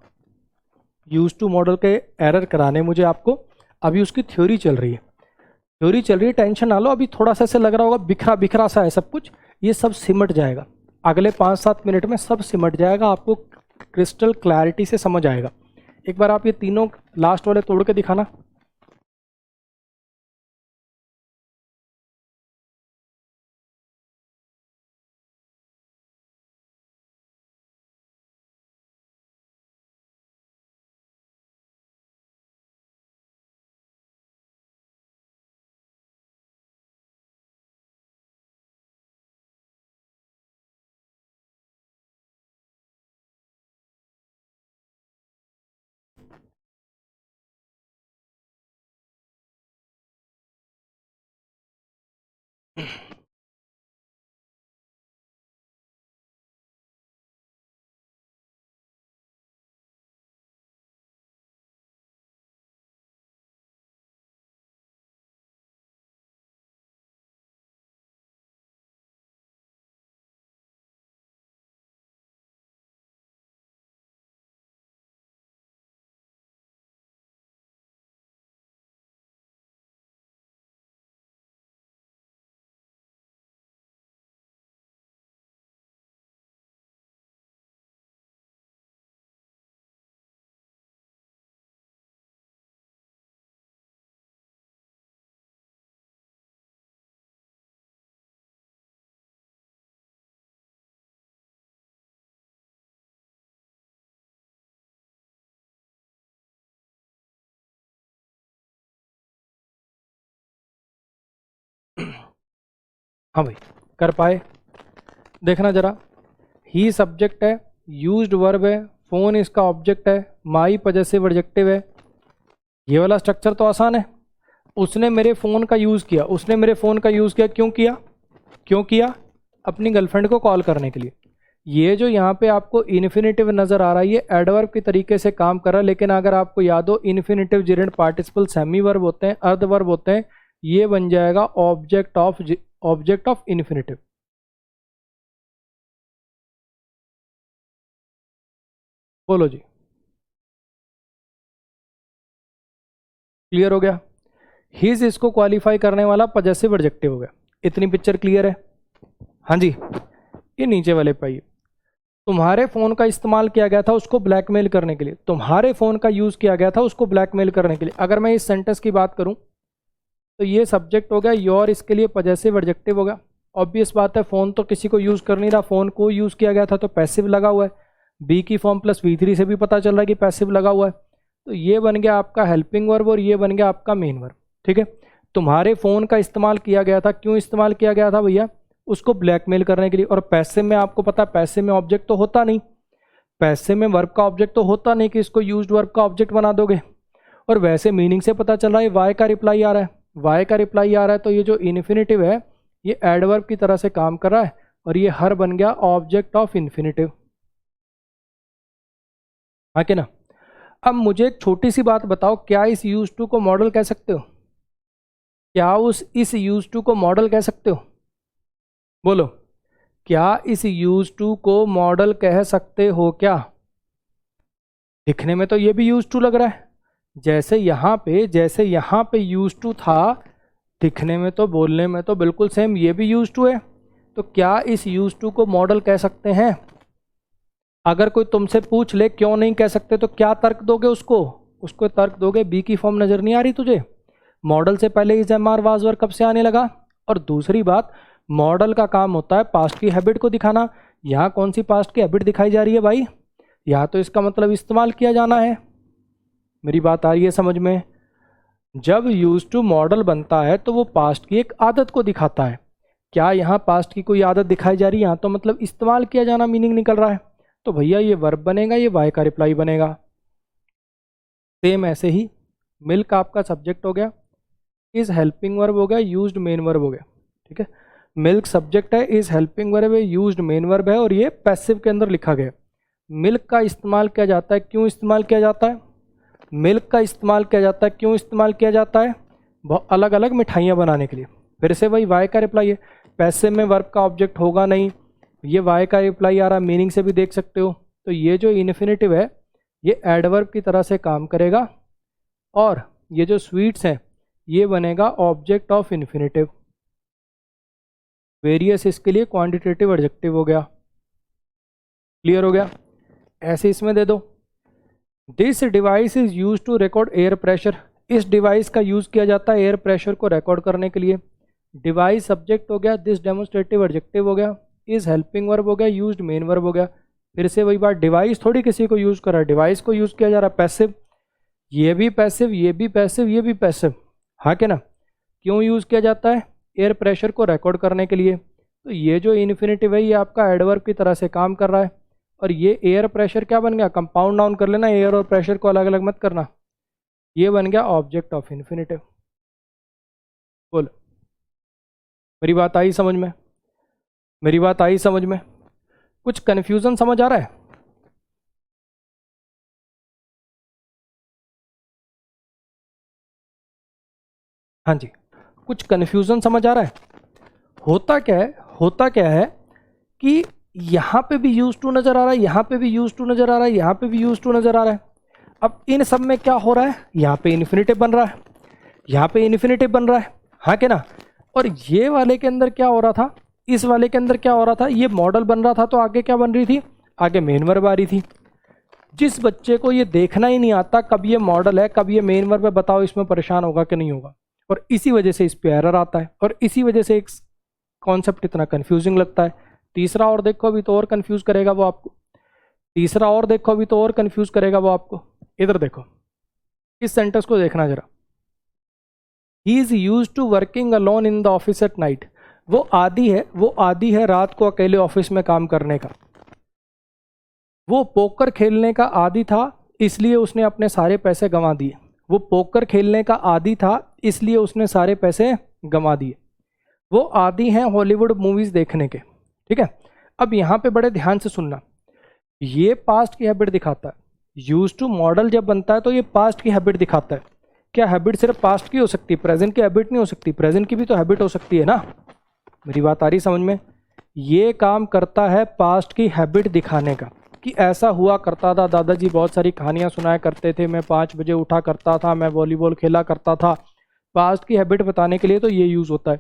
यूज टू मॉडल के एरर कराने मुझे आपको, अभी उसकी थ्योरी चल रही है, टेंशन ना लो। अभी थोड़ा सा ऐसे लग रहा होगा बिखरा बिखरा सा है सब कुछ, ये सब सिमट जाएगा अगले 5-7 मिनट में, सब सिमट जाएगा, आपको क्रिस्टल क्लैरिटी से समझ आएगा। एक बार आप ये तीनों लास्ट वाले तोड़ के दिखाना। हाँ भाई, कर पाए? देखना जरा, ही सब्जेक्ट है, यूज्ड वर्ब है, फोन इसका ऑब्जेक्ट है, माई पजेसिव एडजेक्टिव है। ये वाला स्ट्रक्चर तो आसान है। उसने मेरे फ़ोन का यूज़ किया, उसने मेरे फ़ोन का यूज़ किया, क्यों किया? अपनी गर्लफ्रेंड को कॉल करने के लिए। ये जो यहाँ पे आपको इन्फिनेटिव नज़र आ रहा है, ये एडवर्ब के तरीके से काम कर रहा है, लेकिन अगर आपको याद हो इन्फिनेटिव जिरेंट पार्टिसिपल सेमी वर्ब होते हैं, अर्ध वर्ब होते हैं, ये बन जाएगा ऑब्जेक्ट ऑफ इन्फिनेटिव। बोलो जी, क्लियर हो गया? हिज इसको क्वालिफाई करने वाला पजेसिव एडजेक्टिव हो गया। इतनी पिक्चर क्लियर है? हाँ जी। ये नीचे वाले पाइए, तुम्हारे फ़ोन का इस्तेमाल किया गया था उसको ब्लैकमेल करने के लिए, तुम्हारे फ़ोन का यूज़ किया गया था उसको ब्लैकमेल करने के लिए। अगर मैं इस सेंटेंस की बात करूं तो ये सब्जेक्ट हो गया, योर इसके लिए पजेसिव एडजेक्टिव होगा। ऑब्वियस बात है, फ़ोन तो किसी को यूज़ कर नहीं रहा, फ़ोन को यूज़ किया गया था तो पैसिव लगा हुआ है। बी की फॉर्म प्लस V3 से भी पता चल रहा है कि पैसिव लगा हुआ है, तो ये बन गया आपका हेल्पिंग वर्ब और ये बन गया आपका मेन वर्ब। ठीक है, तुम्हारे फ़ोन का इस्तेमाल किया गया था, क्यों इस्तेमाल किया गया था भैया? उसको ब्लैकमेल करने के लिए। और पैसे में आपको पता है, पैसे में ऑब्जेक्ट तो होता नहीं, पैसे में वर्ब का ऑब्जेक्ट तो होता नहीं कि इसको यूज्ड वर्ब का ऑब्जेक्ट बना दोगे। और वैसे मीनिंग से पता चल रहा है वाई का रिप्लाई आ रहा है, वाई का रिप्लाई आ रहा है, तो ये जो इन्फिनेटिव है ये एडवर्ब की तरह से काम कर रहा है और ये हर बन गया ऑब्जेक्ट ऑफ इन्फिनेटिव, हाँ कि ना। अब मुझे एक छोटी सी बात बताओ, क्या इस यूज टू को मॉडल कह सकते हो? क्या इस यूज टू को मॉडल कह सकते हो? बोलो, क्या इस यूज टू को मॉडल कह सकते हो क्या? दिखने में तो ये भी यूज टू लग रहा है, जैसे यहाँ पे यूज टू था, दिखने में तो, बोलने में तो बिल्कुल सेम ये भी यूज टू है। तो क्या इस यूज टू को मॉडल कह सकते हैं? अगर कोई तुमसे पूछ ले क्यों नहीं कह सकते, तो क्या तर्क दोगे उसको तर्क दोगे बी की फॉर्म नजर नहीं आ रही तुझे? मॉडल से पहले is am are was were कब से आने लगा? और दूसरी बात, मॉडल का काम होता है पास्ट की हैबिट को दिखाना। यहाँ कौन सी पास्ट की हैबिट दिखाई जा रही है भाई? यहाँ तो इसका मतलब इस्तेमाल किया जाना है। मेरी बात आ रही है समझ में? जब यूज टू मॉडल बनता है तो वो पास्ट की एक आदत को दिखाता है। क्या यहाँ पास्ट की कोई आदत दिखाई जा रही है? यहाँ तो मतलब इस्तेमाल किया जाना मीनिंग निकल रहा है, तो भैया ये वर्ब बनेगा, ये वाई का रिप्लाई बनेगा। सेम ऐसे ही मिल्क आपका सब्जेक्ट हो गया, इज हेल्पिंग वर्ब हो गया, यूज्ड मेन वर्ब हो गया। ठीक है, मिल्क सब्जेक्ट है, इज हेल्पिंग वर्ब है, यूज्ड मेन वर्ब है, और ये पैसिव के अंदर लिखा गया। मिल्क का इस्तेमाल किया जाता है, क्यों इस्तेमाल किया जाता है? मिल्क का इस्तेमाल किया जाता है, क्यों इस्तेमाल किया जाता है? बहुत अलग अलग मिठाइयाँ बनाने के लिए। फिर से वही वाई का रिप्लाई है, पैसिव में वर्ब का ऑब्जेक्ट होगा नहीं, ये वाई का रिप्लाई आ रहा, मीनिंग से भी देख सकते हो। तो ये जो इन्फिनेटिव है ये एडवर्ब की तरह से काम करेगा, और ये जो स्वीट्स हैं ये बनेगा ऑब्जेक्ट ऑफ इन्फिनेटिव। वेरियस इसके लिए क्वांटिटेटिव एडजेक्टिव हो गया। क्लियर हो गया? ऐसे इसमें दे दो, this device is use to record air pressure. इस डिवाइस का यूज किया जाता है एयर प्रेशर को रिकॉर्ड करने के लिए। डिवाइस सब्जेक्ट हो गया, दिस डेमोन्स्ट्रेटिव एडजेक्टिव हो गया, इज हेल्पिंग वर्ब हो गया, यूज्ड मेन वर्ब हो गया। फिर से वही बात, डिवाइस थोड़ी किसी को यूज कर रहा है, डिवाइस को यूज किया जा रहा है पैसिव। ये भी पैसिव, ये भी पैसिव, ये भी पैसिव, हाँ के ना? क्यों यूज किया जाता है? एयर प्रेशर को रिकॉर्ड करने के लिए। तो ये जो इन्फिनेटिव है ये आपका एडवर्ब की तरह से काम कर रहा है। और ये एयर प्रेशर क्या बन गया? कंपाउंड नाउन कर लेना, एयर और प्रेशर को अलग अलग मत करना। ये बन गया ऑब्जेक्ट ऑफ इन्फिनेटिव। बोल, मेरी बात आई समझ में? मेरी बात आई समझ में? कुछ कन्फ्यूजन समझ आ रहा है? हाँ जी, कुछ कन्फ्यूजन समझ आ रहा है? होता क्या है, होता क्या है कि यहाँ पे भी यूज टू नजर आ रहा है, यहाँ पे भी यूज टू नजर आ रहा है, यहाँ पे भी यूज टू नजर आ रहा है। अब इन सब में क्या हो रहा है? यहाँ पे इन्फिनेटिव बन रहा है, यहाँ पे इन्फिनेटिव बन रहा है, हाँ के ना? और ये वाले के अंदर क्या हो रहा था? इस वाले के अंदर क्या हो रहा था? ये मॉडल बन रहा था, तो आगे क्या बन रही थी? आगे मेन वर्ब आ रही थी। जिस बच्चे को ये देखना ही नहीं आता कब ये मॉडल है कब ये मेन वर्ब है, बताओ इसमें परेशान होगा कि नहीं होगा? और इसी वजह से इस पे एरर आता है, और इसी वजह से एक कॉन्सेप्ट इतना कंफ्यूजिंग लगता है। तीसरा और देखो अभी तो और कंफ्यूज करेगा वो आपको, तीसरा और देखो अभी तो और कंफ्यूज करेगा वो आपको। इधर देखो, इस सेंटेंस को देखना जरा, he is use to working alone in the office at night. वो आदी है रात को अकेले ऑफिस में काम करने का। वो पोकर खेलने का आदी था, इसलिए उसने अपने सारे पैसे गंवा दिए। वो पोकर खेलने का आदी था, इसलिए उसने सारे पैसे गंवा दिए। वो आदी हैं हॉलीवुड मूवीज देखने के। ठीक है, अब यहाँ पे बड़े ध्यान से सुनना, ये पास्ट की हैबिट दिखाता है। यूज टू मॉडल जब बनता है तो ये पास्ट की हैबिट दिखाता है। क्या हैबिट सिर्फ पास्ट की हो सकती है, प्रेजेंट की हैबिट नहीं हो सकती? प्रेजेंट की भी तो हैबिट हो सकती है ना? मेरी बात आ रही समझ में? ये काम करता है पास्ट की हैबिट दिखाने का, कि ऐसा हुआ करता था, दादाजी बहुत सारी कहानियां सुनाया करते थे, मैं 5 बजे उठा करता था, मैं वॉलीबॉल खेला करता था। पास्ट की हैबिट बताने के लिए तो ये यूज़ होता है।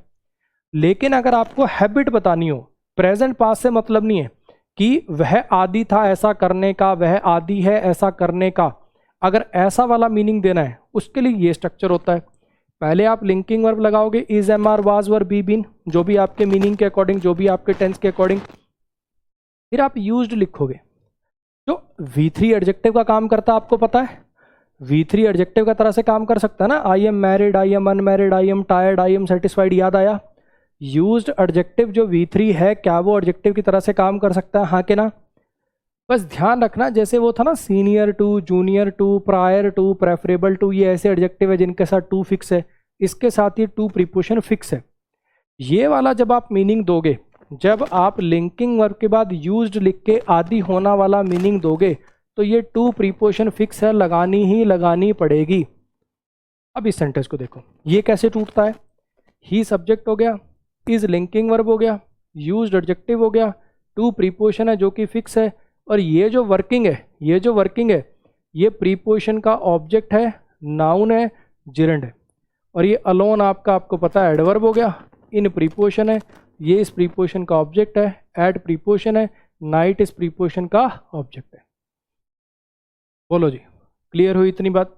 लेकिन अगर आपको हैबिट बतानी हो, प्रेजेंट पास्ट से मतलब नहीं है कि वह आदी था ऐसा करने का, वह आदी है ऐसा करने का। अगर ऐसा वाला मीनिंग देना है उसके लिए ये स्ट्रक्चर होता है। पहले आप लिंकिंग वर्ब लगाओगे, is, am, are, was, were, be, been, जो भी आपके मीनिंग के अकॉर्डिंग, जो भी आपके टेंस के अकॉर्डिंग। फिर आप यूज्ड लिखोगे। जो V3 एडजेक्टिव का काम करता है आपको पता है? V3 एडजेक्टिव का तरह से काम कर सकता है ना? I am married, I am unmarried, I am tired, I am satisfied, याद आया? यूज्ड एडजेक्टिव जो V3 है, क्या वो एडजेक्टिव की तरह से काम कर सकता है, हाँ के ना? बस ध्यान रखना, जैसे वो था ना senior to, junior to, prior to, preferable to, ये ऐसे एडजेक्टिव है जिनके साथ टू फिक्स है, इसके साथ ये टू प्रीपोजिशन फिक्स है। ये वाला जब आप मीनिंग दोगे, जब आप लिंकिंग वर्ब के बाद यूज्ड लिख के आदि होना वाला मीनिंग दोगे, तो ये टू प्रीपोजिशन फिक्स है, लगानी ही लगानी पड़ेगी। अब इस सेंटेंस को देखो, ये कैसे टूटता है। ही सब्जेक्ट हो गया, इज लिंकिंग वर्ब हो गया, यूज्ड एडजेक्टिव हो गया, टू प्रीपोजिशन है जो कि फिक्स है, और ये जो वर्किंग है, ये जो वर्किंग है, ये प्रीपोजिशन का ऑब्जेक्ट है, नाउन है, जिरंड है, और ये अलोन आपको पता है एडवर्ब हो गया, इन प्रीपोजिशन है, ये इस प्रीपोजिशन का ऑब्जेक्ट है, एड प्रीपोजिशन है, नाइट इस प्रीपोजिशन का ऑब्जेक्ट है। बोलो जी, क्लियर हुई इतनी बात।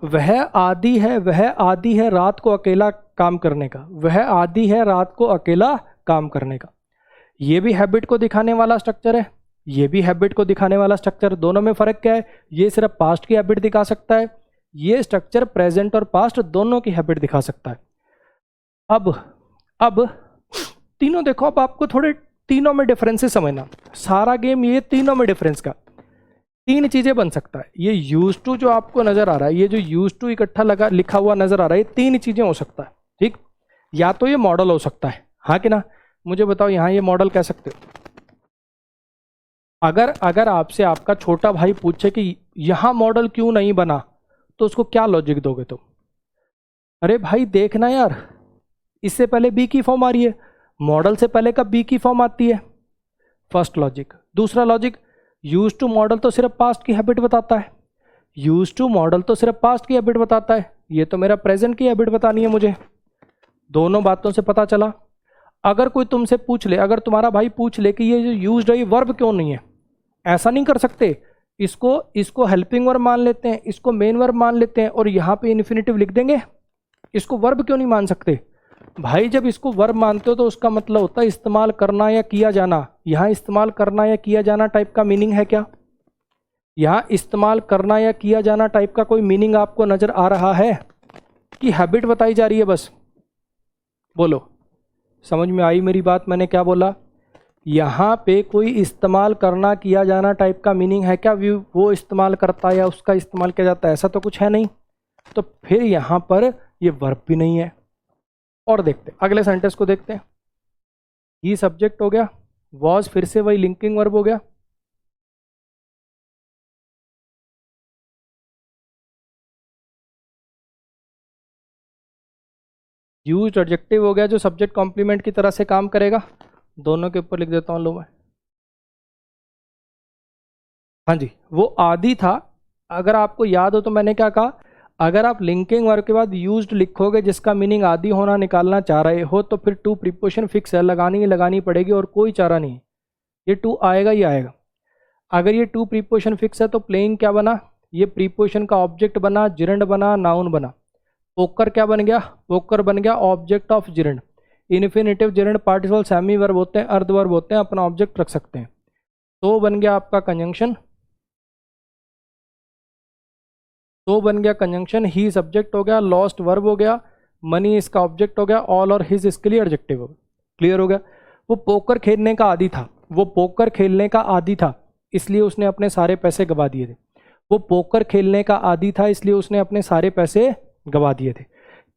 वह आदी है रात को अकेला काम करने का, वह आदी है रात को अकेला काम करने का। ये भी हैबिट को दिखाने वाला स्ट्रक्चर है, ये भी हैबिट को दिखाने वाला स्ट्रक्चर। दोनों में फर्क क्या है, ये सिर्फ पास्ट की हैबिट दिखा सकता है, ये स्ट्रक्चर प्रेजेंट और पास्ट दोनों की हैबिट दिखा सकता है। अब तीनों देखो, अब आपको थोड़े तीनों में डिफरेंसेस समझना। सारा गेम ये तीनों में डिफरेंस का, तीन चीजें बन सकता है। ये यूज टू जो आपको नजर आ रहा है, ये जो यूज टू इकट्ठा लगा लिखा हुआ नजर आ रहा है, ये तीन चीजें हो सकता है। ठीक, या तो ये मॉडल हो सकता है, हाँ कि ना, मुझे बताओ यहाँ ये मॉडल कह सकते हो। अगर आपसे आपका छोटा भाई पूछे कि यहां मॉडल क्यों नहीं बना, तो उसको क्या लॉजिक दोगे तुम? अरे भाई देखना यार, इससे पहले बी की फॉर्म आ रही है, मॉडल से पहले कब बी की फॉर्म आती है? First logic. दूसरा लॉजिक, यूज टू मॉडल तो सिर्फ पास्ट की हैबिट बताता है, यूज टू मॉडल तो सिर्फ पास्ट की हैबिट बताता है, ये तो मेरा प्रेजेंट की हैबिट बतानी है मुझे। दोनों बातों से पता चला। अगर कोई तुमसे पूछ ले, अगर तुम्हारा भाई पूछ ले कि ये जो यूज्ड है ये वर्ब क्यों नहीं है, ऐसा नहीं कर सकते। इसको हेल्पिंग वर्ब मान लेते हैं, इसको मेन वर्ब मान लेते हैं, और यहाँ पे इन्फिनेटिव लिख देंगे। इसको वर्ब क्यों नहीं मान सकते भाई? जब इसको वर्ब मानते हो तो उसका मतलब होता है इस्तेमाल करना या किया जाना। यहाँ इस्तेमाल करना या किया जाना टाइप का मीनिंग है क्या? यहाँ इस्तेमाल करना या किया जाना टाइप का कोई मीनिंग आपको नजर आ रहा है कि हैबिट बताई जा रही है बस? बोलो, समझ में आई मेरी बात? मैंने क्या बोला? यहाँ पे कोई इस्तेमाल करना किया जाना टाइप का मीनिंग है क्या? वो इस्तेमाल करता है या उसका इस्तेमाल किया जाता है, ऐसा तो कुछ है नहीं। तो फिर यहाँ पर ये वर्ब भी नहीं है। और देखते अगले सेंटेंस को देखते हैं। ही सब्जेक्ट हो गया, वॉज फिर से वही लिंकिंग वर्ब हो गया, यूज्ड एडजेक्टिव हो गया जो सब्जेक्ट कॉम्प्लीमेंट की तरह से काम करेगा। दोनों के ऊपर लिख देता हूँ लो मैं। हाँ जी, वो आदि था। अगर आपको याद हो तो मैंने क्या कहा, अगर आप लिंकिंग वर्ब के बाद यूज्ड लिखोगे जिसका मीनिंग आदि होना निकालना चाह रहे हो, तो फिर टू प्रीपोजिशन फिक्स है, लगानी ही लगानी पड़ेगी और कोई चारा नहीं है, ये टू आएगा ही आएगा। अगर ये टू प्रीपोजिशन फिक्स है तो प्लेइंग क्या बना, ये प्रीपोजिशन का ऑब्जेक्ट बना, जिरंड बना, नाउन बना। पोकर क्या बन गया? पोकर बन गया object of gerund. Infinitive gerund participle semi verb होते हैं, अर्ध वर्ब होते हैं, अपना ऑब्जेक्ट रख सकते हैं। तो बन गया आपका कंजंक्शन, तो बन गया कंजंक्शन। ही सब्जेक्ट हो गया, लॉस्ट वर्ब हो गया, मनी इसका ऑब्जेक्ट हो गया, ऑल और हिज इसके लिए एडजेक्टिव हो गया। क्लियर हो गया? वो पोकर खेलने का आदी था, वो पोकर खेलने का आदी था, इसलिए उसने अपने सारे पैसे गवा दिए थे। वो पोकर खेलने का आदी था इसलिए उसने अपने सारे पैसे गवा दिए थे।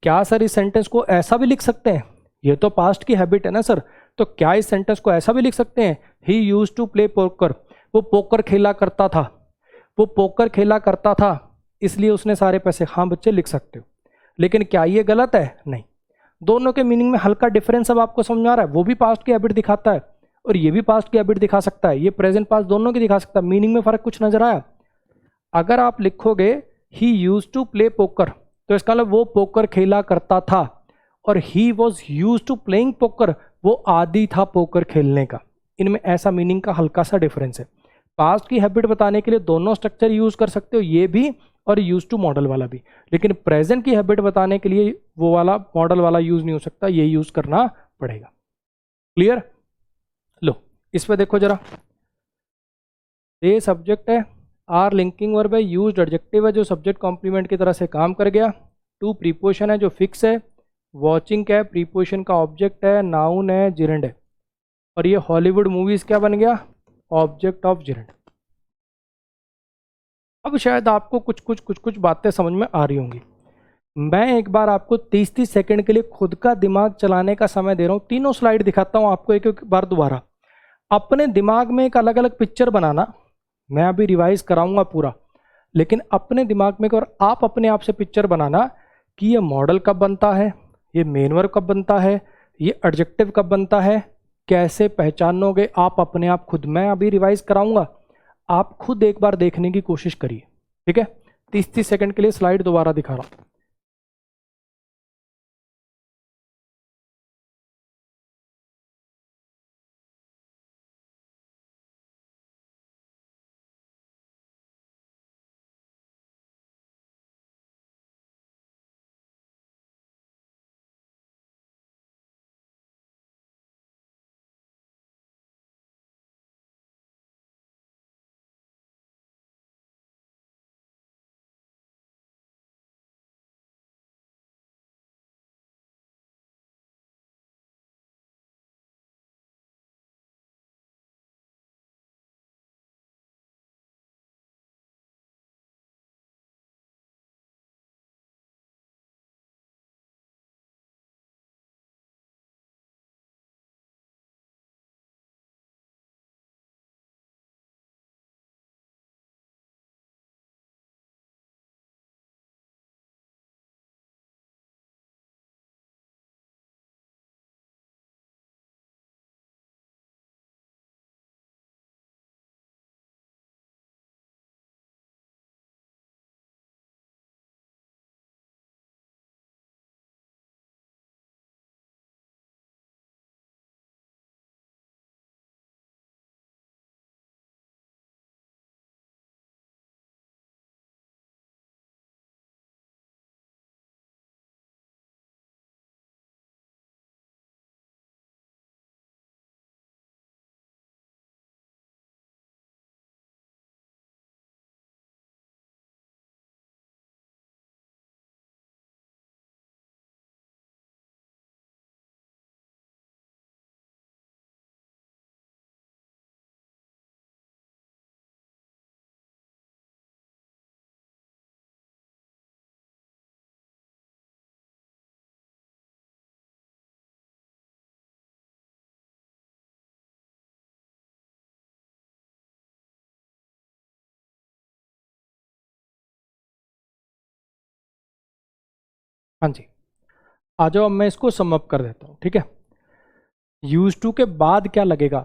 क्या सर इस सेंटेंस को ऐसा भी लिख सकते हैं? ये तो पास्ट की हैबिट है ना सर, तो क्या इस सेंटेंस को ऐसा भी लिख सकते हैं? He used to play poker, वो पोकर खेला करता था, वो पोकर खेला करता था इसलिए उसने सारे पैसे। हाँ बच्चे लिख सकते हो, लेकिन क्या ये गलत है? नहीं। दोनों के मीनिंग में हल्का डिफरेंस अब आपको समझ आ रहा है। वो भी पास्ट की हैबिट दिखाता है और ये भी पास्ट की हैबिट दिखा सकता है, ये प्रेजेंट पास्ट दोनों की दिखा सकता है। मीनिंग में फर्क कुछ नजर आया? अगर आप लिखोगे he used to play poker, तो इसका मतलब वो पोकर खेला करता था, और he was used to playing poker, वो आदी था पोकर खेलने का। इनमें ऐसा मीनिंग का हल्का सा डिफरेंस है। पास्ट की हैबिट बताने के लिए दोनों स्ट्रक्चर यूज कर सकते हो, ये भी और यूज टू मॉडल वाला भी, लेकिन प्रेजेंट की हैबिट बताने के लिए वो वाला मॉडल वाला यूज नहीं हो सकता, ये यूज करना पड़ेगा। क्लियर? लो इस पे देखो जरा, ये सब्जेक्ट है, आर लिंकिंग वर्ब है, यूज्ड एडजेक्टिव है जो सब्जेक्ट कॉम्प्लीमेंट की तरह से काम कर गया, टू प्रीपोजिशन है जो फिक्स है, वॉचिंग क्या है, प्रीपोजिशन का ऑब्जेक्ट है, नाउन है, जिरंड है, और ये हॉलीवुड मूवीज क्या बन गया? Object of gerund. अब शायद आपको कुछ बातें समझ में आ रही होंगी। मैं एक बार आपको 30-30 सेकंड के लिए खुद का दिमाग चलाने का समय दे रहा हूँ। तीनों स्लाइड दिखाता हूँ आपको एक एक बार दोबारा। अपने दिमाग में एक अलग अलग पिक्चर बनाना, मैं अभी रिवाइज कराऊंगा पूरा, लेकिन अपने दिमाग में और आप अपने आप से पिक्चर बनाना कि ये मॉडल कब बनता है, ये मेन वर्ब कब बनता है, ये एडजेक्टिव कब बनता है, कैसे पहचानोगे आप अपने आप खुद। मैं अभी रिवाइज कराऊंगा, आप खुद एक बार देखने की कोशिश करिए, ठीक है। 30-30 सेकंड के लिए स्लाइड दोबारा दिखा रहा हूं। हाँ जी, आ जाओ, अब मैं इसको सम अप कर देता हूँ, ठीक है। यूज टू के बाद क्या लगेगा,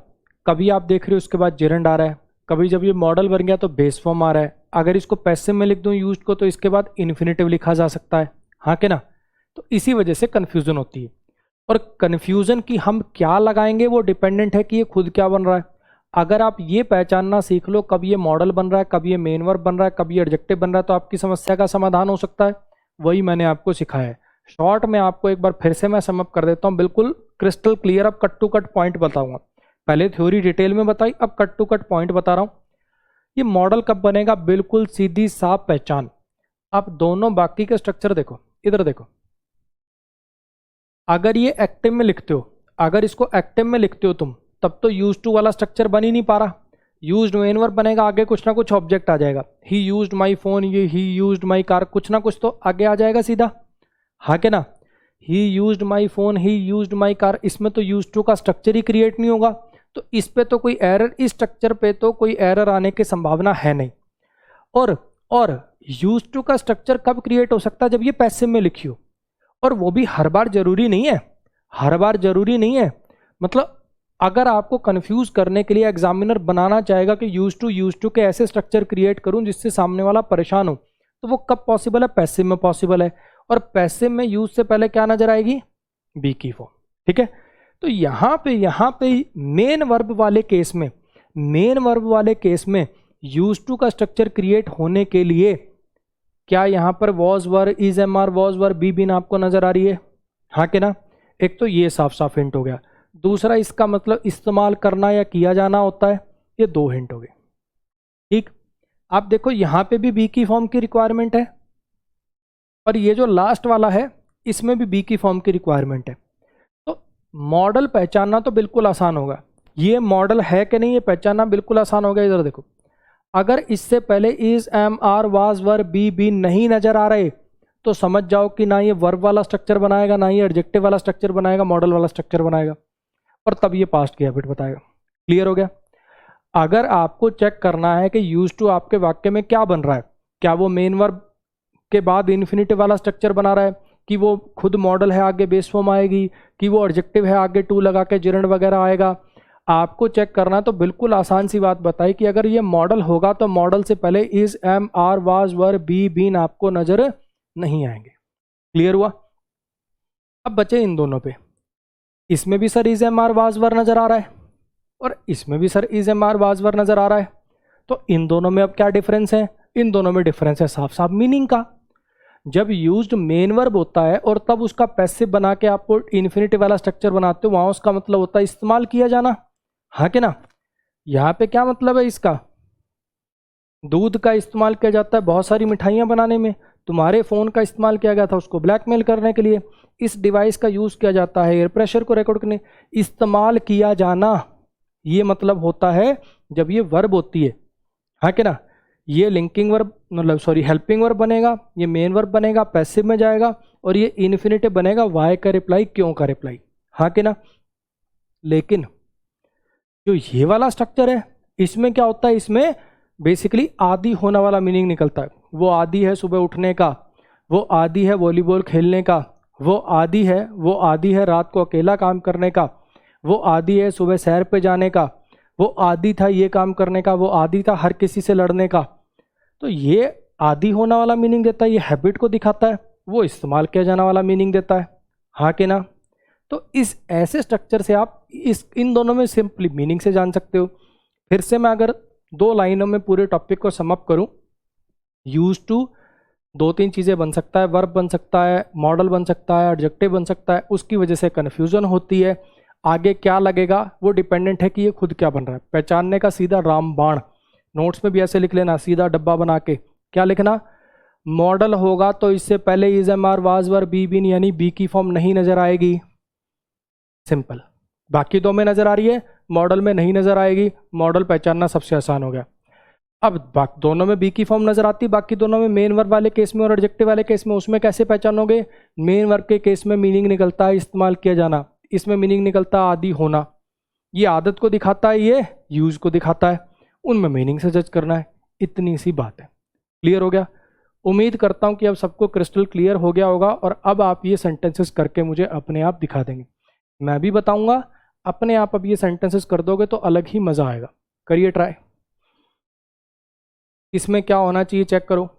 कभी आप देख रहे हो उसके बाद जेरंड आ रहा है, कभी जब ये मॉडल बन गया तो बेस फॉर्म आ रहा है। अगर इसको पैसिव में लिख दूं यूज को तो इसके बाद इन्फिनेटिव लिखा जा सकता है, हाँ के ना। तो इसी वजह से कन्फ्यूजन होती है, और कन्फ्यूजन की हम क्या लगाएंगे वो डिपेंडेंट है कि ये खुद क्या बन रहा है। अगर आप ये पहचानना सीख लो कब ये मॉडल बन रहा है, कब ये मेन वर्ब बन रहा है, कब ये एडजेक्टिव बन रहा है, तो आपकी समस्या का समाधान हो सकता है। वही मैंने आपको सिखाया है। शॉर्ट में आपको एक बार फिर से मैं समअप कर देता हूँ, बिल्कुल क्रिस्टल क्लियर। अब कट टू कट पॉइंट बताऊंगा, पहले थ्योरी डिटेल में बताई, अब कट टू कट पॉइंट बता रहा हूँ। ये मॉडल कब बनेगा, बिल्कुल सीधी साफ पहचान। आप दोनों बाकी के स्ट्रक्चर देखो, इधर देखो। अगर ये एक्टिव में लिखते हो, अगर इसको एक्टिव में लिखते हो तुम, तब तो यूज टू वाला स्ट्रक्चर बन ही नहीं पा रहा। यूज्ड मेन वर्ब बनेगा, आगे कुछ ना कुछ ऑब्जेक्ट आ जाएगा। ही यूज्ड माई फोन, ये ही यूज्ड माई कार, कुछ ना कुछ तो आगे आ जाएगा सीधा, हाँ के ना। ही used my phone, he used my car, इसमें तो यूज टू का स्ट्रक्चर ही क्रिएट नहीं होगा, तो इस पे तो कोई एरर, इस स्ट्रक्चर पे तो कोई एरर आने की संभावना है नहीं। और यूज टू का स्ट्रक्चर कब क्रिएट हो सकता है, जब ये पैसिव में लिखी हो, और वो भी हर बार जरूरी नहीं है, हर बार जरूरी नहीं है। मतलब अगर आपको कंफ्यूज करने के लिए एग्जामिनर बनाना चाहेगा कि यूज टू के ऐसे स्ट्रक्चर क्रिएट करूं जिससे सामने वाला परेशान हो, तो वो कब पॉसिबल है, पैसिव में पॉसिबल है। और पैसिव में यूज से पहले क्या नजर आएगी, बी की फॉर्म, ठीक है। तो यहाँ पे मेन वर्ब वाले केस में, मेन वर्ब वाले केस में यूज टू का स्ट्रक्चर क्रिएट होने के लिए क्या यहाँ पर was were, is am are, was were, be been आपको नजर आ रही है, हाँ के ना। एक तो ये साफ साफ हिंट हो गया। दूसरा, इसका मतलब इस्तेमाल करना या किया जाना होता है, ये दो हिंट हो गए, ठीक। आप देखो यहाँ पे भी बी की फॉर्म की रिक्वायरमेंट है, और ये जो लास्ट वाला है इसमें भी बी की फॉर्म की रिक्वायरमेंट है। तो मॉडल पहचानना तो बिल्कुल आसान होगा, ये मॉडल है कि नहीं ये पहचानना बिल्कुल आसान होगा। इधर देखो, अगर इससे पहले is, am, are, was, were, be, be नहीं नजर आ रहे तो समझ जाओ कि ना ये वर्ब वाला स्ट्रक्चर बनाएगा, ना ये एडजेक्टिव वाला स्ट्रक्चर बनाएगा, मॉडल वाला स्ट्रक्चर बनाएगा, और तब ये पास्ट की हैबिट बताएगा। क्लियर हो गया। अगर आपको चेक करना है कि यूज टू आपके वाक्य में क्या बन रहा है, क्या वो मेन वर्ब के बाद इन्फिनेटिव वाला स्ट्रक्चर बना रहा है, कि वो खुद मॉडल है आगे बेस फॉर्म आएगी, कि वो एडजेक्टिव है आगे टू लगा के जिरंड वगैरह आएगा। आपको चेक करना है तो बिल्कुल आसान सी बात बताई कि अगर ये मॉडल होगा तो मॉडल से पहले is, am, are, was, were, be, been आपको नजर नहीं आएंगे। क्लियर हुआ? अब बचे इन दोनों पे। इसमें भी sir is, am, are, was, were नजर आ रहा है और इसमें भी sir is, am, are, was, were नजर आ रहा है। तो इन दोनों में अब क्या डिफरेंस है? इन दोनों में डिफरेंस है साफ साफ मीनिंग का। जब यूज्ड मेन वर्ब होता है और तब उसका पैसिव बना के आपको इन्फिनिटिव वाला स्ट्रक्चर बनाते हो, वहां उसका मतलब होता है इस्तेमाल किया जाना। हाँ कि ना? यहाँ पे क्या मतलब है इसका? दूध का इस्तेमाल किया जाता है बहुत सारी मिठाइयाँ बनाने में। तुम्हारे फ़ोन का इस्तेमाल किया गया था उसको ब्लैकमेल करने के लिए। इस डिवाइस का यूज़ किया जाता है एयर प्रेशर को रिकॉर्ड करने। इस्तेमाल किया जाना, ये मतलब होता है जब ये वर्ब होती है। हाँ कि ना? ये लिंकिंग वर्ब, मतलब सॉरी हेल्पिंग वर्ब बनेगा, ये मेन वर्ब बनेगा, पैसिव में जाएगा, और ये इन्फिनेटिव बनेगा वाई का रिप्लाई, क्यों का रिप्लाई। हाँ कि ना? लेकिन जो ये वाला स्ट्रक्चर है, इसमें क्या होता है? इसमें बेसिकली आदी होने वाला मीनिंग निकलता है। वो आदी है सुबह उठने का, वो आदी है वॉलीबॉल खेलने का, वो आदी है रात को अकेला काम करने का, वो आदी है सुबह सैर पे जाने का, वो आदी था ये काम करने का, वो आदी था हर किसी से लड़ने का। तो ये आदी होने वाला मीनिंग देता है, ये हैबिट को दिखाता है। वो इस्तेमाल किया जाने वाला मीनिंग देता है। हाँ कि ना? तो इस ऐसे स्ट्रक्चर से आप इस इन दोनों में सिंपली मीनिंग से जान सकते हो। फिर से मैं अगर 2 लाइनों में पूरे टॉपिक को समअप करूं, यूज टू 2-3 चीज़ें बन सकता है, वर्ब बन सकता है, मॉडल बन सकता है, एडजेक्टिव बन सकता है। उसकी वजह से कन्फ्यूजन होती है। आगे क्या लगेगा वो डिपेंडेंट है कि ये खुद क्या बन रहा है। पहचानने का सीधा रामबाण, नोट्स में भी ऐसे लिख लेना सीधा डब्बा बना के। क्या लिखना? मॉडल होगा तो इससे पहले is, am, are, was, were, be, been, यानी बी की फॉर्म नहीं नजर आएगी। सिंपल। बाकी दो में नजर आ रही है, मॉडल में नहीं नजर आएगी। मॉडल पहचानना सबसे आसान हो गया। अब दोनों में बी की फॉर्म नजर आती, बाकी दोनों में मेन वर्ब वाले केस में और एडजेक्टिव वाले केस में, उसमें कैसे पहचानोगे? मेन वर्ब के केस में मीनिंग निकलता है इस्तेमाल किया जाना, इसमें मीनिंग निकलता है आदि होना। ये आदत को दिखाता है, ये यूज को दिखाता है। उनमें मीनिंग से जज करना है। इतनी सी बात है। क्लियर हो गया? उम्मीद करता हूं कि अब सबको क्रिस्टल क्लियर हो गया होगा और अब आप ये सेंटेंसेस करके मुझे अपने आप दिखा देंगे। मैं भी बताऊंगा, अपने आप अब ये सेंटेंसेस कर दोगे तो अलग ही मजा आएगा। करिए ट्राई। इसमें क्या होना चाहिए चेक करो।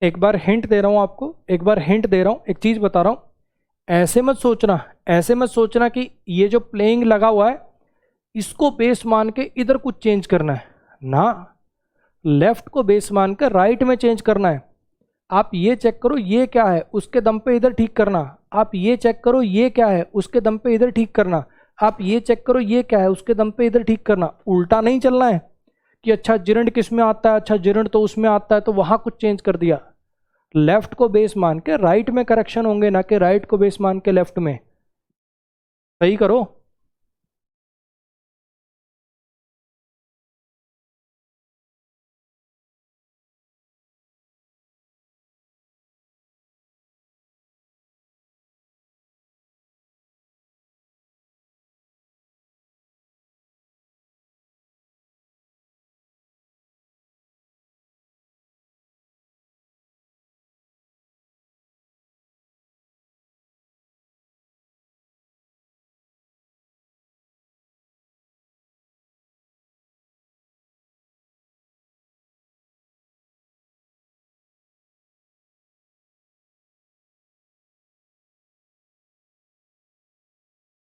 एक बार हिंट दे रहा हूं आपको, एक बार हिंट दे रहा हूं, एक चीज बता रहा हूं। ऐसे मत सोचना, ऐसे मत सोचना कि ये जो प्लेइंग लगा हुआ है इसको बेस मान के इधर कुछ चेंज करना है ना। लेफ्ट को बेस मान कर राइट में चेंज करना है। आप ये चेक करो ये क्या है, उसके दम पे इधर ठीक करना। आप ये चेक करो ये क्या है, उसके दम पे इधर ठीक करना। आप ये चेक करो ये क्या है, उसके दम पे इधर ठीक करना। उल्टा नहीं चलना है कि अच्छा जिरंड किस में आता है, अच्छा जिरंड तो उसमें आता है तो वहां कुछ चेंज कर दिया। लेफ्ट को बेस मान के राइट में करेक्शन होंगे, ना कि राइट को बेस मान के लेफ्ट में। सही करो।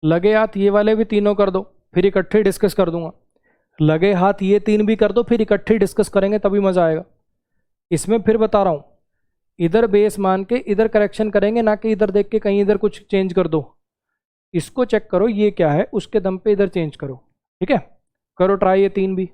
लगे हाथ ये वाले भी तीनों कर दो, फिर इकट्ठे डिस्कस कर दूंगा। लगे हाथ ये तीन भी कर दो, फिर इकट्ठे डिस्कस करेंगे, तभी मजा आएगा। इसमें फिर बता रहा हूं, इधर बेस मान के इधर करेक्शन करेंगे, ना कि इधर देख के कहीं इधर कुछ चेंज कर दो। इसको चेक करो ये क्या है, उसके दम पे इधर चेंज करो। ठीक है, करो ट्राई ये तीन भी।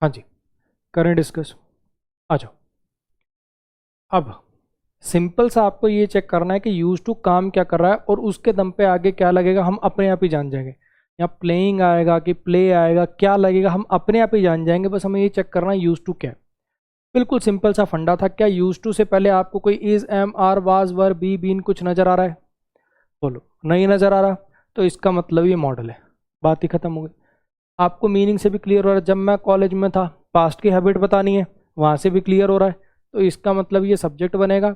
हाँ जी, करें डिस्कस। आ जाओ। अब सिंपल सा आपको ये चेक करना है कि यूज टू काम क्या कर रहा है, और उसके दम पे आगे क्या लगेगा हम अपने आप ही जान जाएंगे। या प्लेइंग आएगा कि प्ले आएगा, क्या लगेगा हम अपने आप ही जान जाएंगे। बस हमें ये चेक करना है यूज टू क्या है। बिल्कुल सिंपल सा फंडा था। क्या यूज टू से पहले आपको कोई is, am, are, was, were, be, been कुछ नजर आ रहा है? बोलो, नहीं नजर आ रहा, तो इसका मतलब ये मॉडल है। बात ही खत्म हो गई। आपको मीनिंग से भी क्लियर हो रहा है, जब मैं कॉलेज में था पास्ट की हैबिट बतानी है, वहाँ से भी क्लियर हो रहा है। तो इसका मतलब ये सब्जेक्ट बनेगा,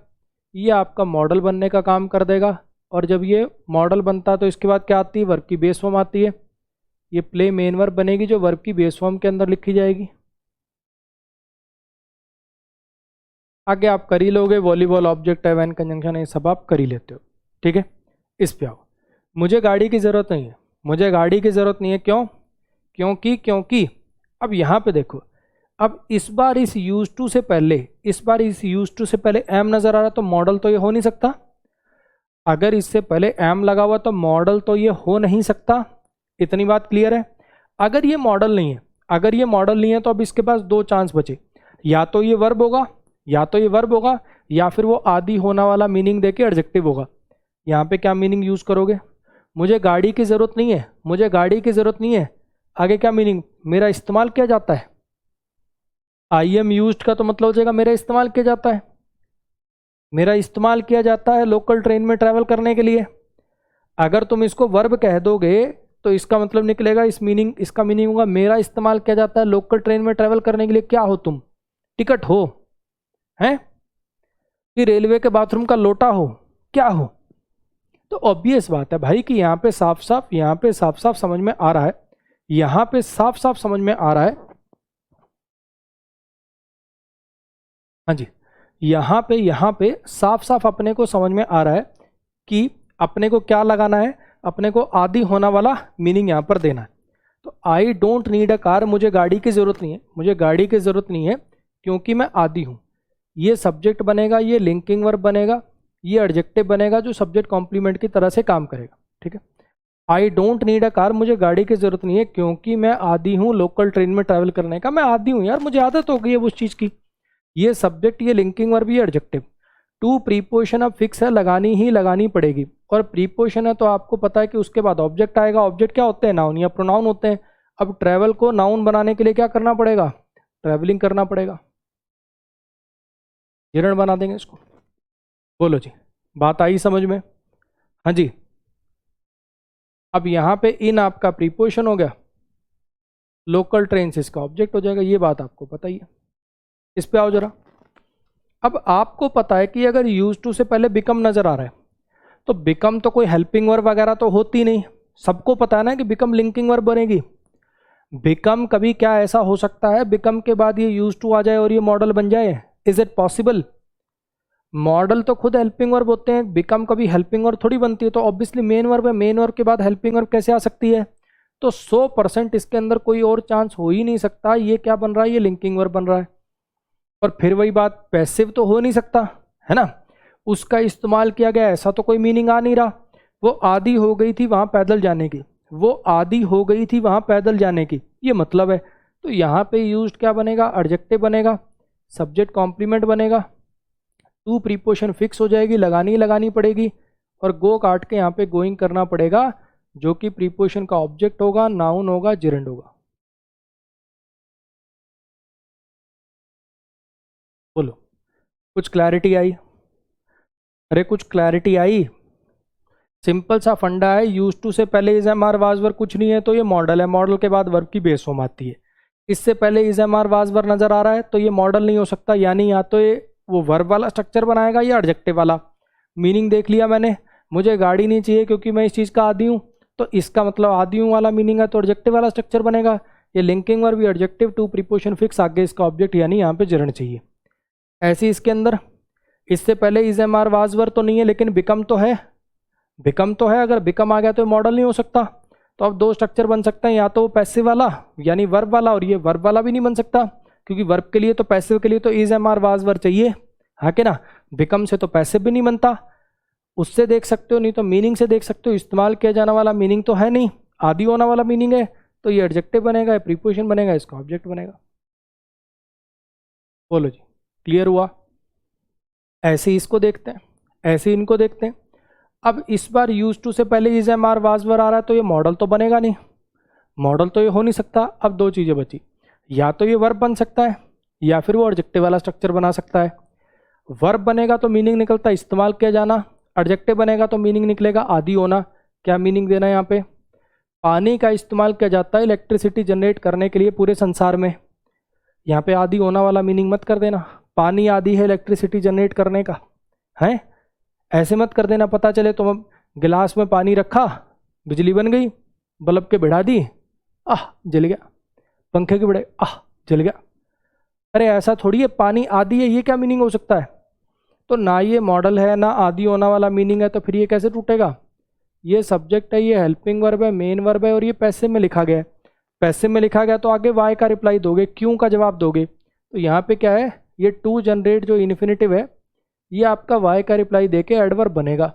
ये आपका मॉडल बनने का काम कर देगा। और जब ये मॉडल बनता है तो इसके बाद क्या आती है? वर्ब की बेस फॉर्म आती है। ये प्ले मेन वर्ब बनेगी जो वर्ब की बेस फॉर्म के अंदर लिखी जाएगी। आगे आप कर ही लोगे, वॉलीबॉल, ऑब्जेक्ट, एवन, कंजंक्शन, ये सब आप कर ही लेते हो। ठीक है, इस पे आओ। मुझे गाड़ी की ज़रूरत नहीं है, मुझे गाड़ी की ज़रूरत नहीं है। क्यों? क्योंकि अब यहाँ पे देखो, अब इस बार इस यूज टू से पहले, इस बार इस यूज टू से पहले एम नज़र आ रहा, तो मॉडल तो ये हो नहीं सकता। अगर इससे पहले एम लगा हुआ तो मॉडल तो ये हो नहीं सकता। इतनी बात क्लियर है। अगर ये मॉडल नहीं है, अगर ये मॉडल नहीं है तो अब इसके पास दो चांस बचे। या तो ये वर्ब होगा, या तो ये वर्ब होगा, या फिर वो आदि होना वाला मीनिंग देके एडजेक्टिव होगा। यहाँ पे क्या मीनिंग यूज करोगे? मुझे गाड़ी की ज़रूरत नहीं है, मुझे गाड़ी की ज़रूरत नहीं है, आगे क्या मीनिंग? मेरा इस्तेमाल किया जाता है। आई एम यूज्ड का तो मतलब हो जाएगा मेरा इस्तेमाल किया जाता है, मेरा इस्तेमाल किया जाता है लोकल ट्रेन में ट्रैवल करने के लिए। अगर तुम इसको वर्ब कह दोगे तो इसका मतलब निकलेगा, इस मीनिंग, इसका मीनिंग होगा मेरा इस्तेमाल किया जाता है लोकल ट्रेन में ट्रैवल करने के लिए। क्या हो तुम? टिकट हो? हैं? कि रेलवे के बाथरूम का लोटा हो? क्या हो? तो ऑब्वियस बात है भाई कि यहाँ पे साफ साफ, यहाँ पे साफ साफ समझ में आ रहा है, यहाँ पे साफ साफ समझ में आ रहा है। हाँ जी, यहाँ पे साफ साफ अपने को समझ में आ रहा है कि अपने को क्या लगाना है, अपने को आदि होना वाला मीनिंग यहाँ पर देना है। तो I don't need a car, मुझे गाड़ी की ज़रूरत नहीं है, मुझे गाड़ी की ज़रूरत नहीं है क्योंकि मैं आदि हूँ। ये सब्जेक्ट बनेगा, ये लिंकिंग वर्ब बनेगा, ये एडजेक्टिव बनेगा जो सब्जेक्ट कॉम्प्लीमेंट की तरह से काम करेगा। ठीक है, I don't need a car, मुझे गाड़ी की ज़रूरत नहीं है क्योंकि मैं आदि हूँ लोकल ट्रेन में ट्रैवल करने का। मैं आदि हूँ यार, मुझे आदत हो गई है उस चीज़ की। ये सब्जेक्ट, ये लिंकिंग वर्ब, ये एडजेक्टिव। टू प्रीपोजिशन अब फिक्स है, लगानी ही लगानी पड़ेगी। और प्रीपोजिशन है तो आपको पता है कि उसके बाद ऑब्जेक्ट आएगा। ऑब्जेक्ट क्या होते हैं? नाउन या प्रोनाउन होते हैं। अब ट्रैवल को नाउन बनाने के लिए क्या करना पड़ेगा? ट्रैवलिंग करना पड़ेगा। जीर्ण बना देंगे इसको। बोलो जी, बात आई समझ में? हाँ जी। अब यहाँ पे इन आपका प्रीपोजिशन हो गया, लोकल ट्रेन से इसका ऑब्जेक्ट हो जाएगा, ये बात आपको पता ही है। इस पे आओ जरा। अब आपको पता है कि अगर यूज टू से पहले बिकम नजर आ रहा है तो बिकम तो कोई हेल्पिंग वर्ब वगैरह तो होती नहीं, सबको पता है ना कि बिकम लिंकिंग वर्ब बनेगी। बिकम कभी क्या ऐसा हो सकता है बिकम के बाद ये यूज टू आ जाए और ये मॉडल बन जाए? Is it possible? मॉडल तो खुद हेल्पिंग वर्ब होते हैं, बिकम कभी हेल्पिंग वर्ब थोड़ी बनती है, तो ऑब्वियसली मेन वर्ब है, मेन वर्ब के बाद हेल्पिंग वर्ब कैसे आ सकती है? तो 100% इसके अंदर कोई और चांस हो ही नहीं सकता। ये क्या बन रहा है? ये लिंकिंग वर्ब बन रहा है। और फिर वही बात, पैसिव तो हो नहीं सकता है ना, उसका इस्तेमाल किया गया, ऐसा तो कोई मीनिंग आ नहीं रहा। वो आदी हो गई थी वहां पैदल जाने की, वो आदी हो गई थी वहां पैदल जाने की, ये मतलब है। तो यहाँ पे यूज्ड क्या बनेगा? एडजेक्टिव बनेगा, सब्जेक्ट कॉम्प्लीमेंट बनेगा, टू प्रीपोजिशन फिक्स हो जाएगी, लगानी ही लगानी पड़ेगी, और गो काट के यहाँ पे गोइंग करना पड़ेगा, जो कि प्रीपोजिशन का ऑब्जेक्ट होगा, नाउन होगा, जिरेंड होगा। बोलो, कुछ क्लैरिटी आई? अरे कुछ क्लैरिटी आई? सिंपल सा फंडा है, यूज टू से पहले is am are was were कुछ नहीं है तो ये मॉडल है, मॉडल के बाद वर्ब की बेस फॉर्म आती है। इससे पहले is am are was were नजर आ रहा है तो ये मॉडल नहीं हो सकता, यानी या तो ये वो वर्ब वाला स्ट्रक्चर बनाएगा या एडजेक्टिव वाला। मीनिंग देख लिया मैंने, मुझे गाड़ी नहीं चाहिए क्योंकि मैं इस चीज़ का आदी हूँ, तो इसका मतलब आदी हूँ वाला मीनिंग है, तो एडजेक्टिव वाला स्ट्रक्चर बनेगा। ये linking verb, adjective, to preposition fix, आगे इसका ऑब्जेक्ट, यानी यहाँ पे जरण चाहिए। ऐसे इसके अंदर इससे पहले is am are was were तो नहीं है लेकिन बिकम तो है, बिकम तो है। अगर बिकम आ गया तो मॉडल नहीं हो सकता। तो अब दो स्ट्रक्चर बन सकते हैं, या तो पैसिव वाला यानी वर्ब वाला, और ये वर्ब वाला भी नहीं बन सकता क्योंकि वर्ब के लिए तो पैसिव के लिए तो is am are was were चाहिए, हाँ कि ना। बिकम से तो पैसिव भी नहीं बनता, उससे देख सकते हो, नहीं तो मीनिंग से देख सकते हो। इस्तेमाल किया जाने वाला मीनिंग तो है नहीं, आदि होने वाला मीनिंग है, तो ये एडजेक्टिव बनेगा, प्रीपोजिशन बनेगा, इसका ऑब्जेक्ट बनेगा। बोलो जी, क्लियर हुआ? ऐसे इसको देखते हैं, ऐसे इनको देखते हैं। अब इस बार यूज टू से पहले is am are was were आ रहा है तो ये मॉडल तो बनेगा नहीं, मॉडल तो ये हो नहीं सकता। अब दो चीज़ें बची, या तो ये वर्ब बन सकता है या फिर वो एडजेक्टिव वाला स्ट्रक्चर बना सकता है। वर्ब बनेगा तो मीनिंग निकलता इस्तेमाल किया जाना, एडजेक्टिव बनेगा तो मीनिंग निकलेगा आदि होना। क्या मीनिंग देना है यहाँ पे? पानी का इस्तेमाल किया जाता है इलेक्ट्रिसिटी जनरेट करने के लिए पूरे संसार में। यहाँ पे आदि होना वाला मीनिंग मत कर देना, पानी आदि है इलेक्ट्रिसिटी जनरेट करने का, है ऐसे मत कर देना। पता चले तुम गिलास में पानी रखा, बिजली बन गई, बल्ब के बढ़ा दी, आह जल गया, पंखे के बढ़े, आह जल गया। अरे ऐसा थोड़ी है, पानी आदि है, ये क्या मीनिंग हो सकता है? तो ना ये मॉडल है ना आदि होना वाला मीनिंग है, तो फिर ये कैसे टूटेगा? ये सब्जेक्ट है, ये हेल्पिंग वर्ब है, मेन वर्ब है, और ये पैसिव में लिखा गया है। पैसिव में लिखा गया तो आगे वाई का रिप्लाई दोगे, क्यों का जवाब दोगे। तो यहाँ पे क्या है, ये टू जनरेट जो इन्फिनेटिव है, ये आपका वाई का रिप्लाई देके एडवर्ब बनेगा।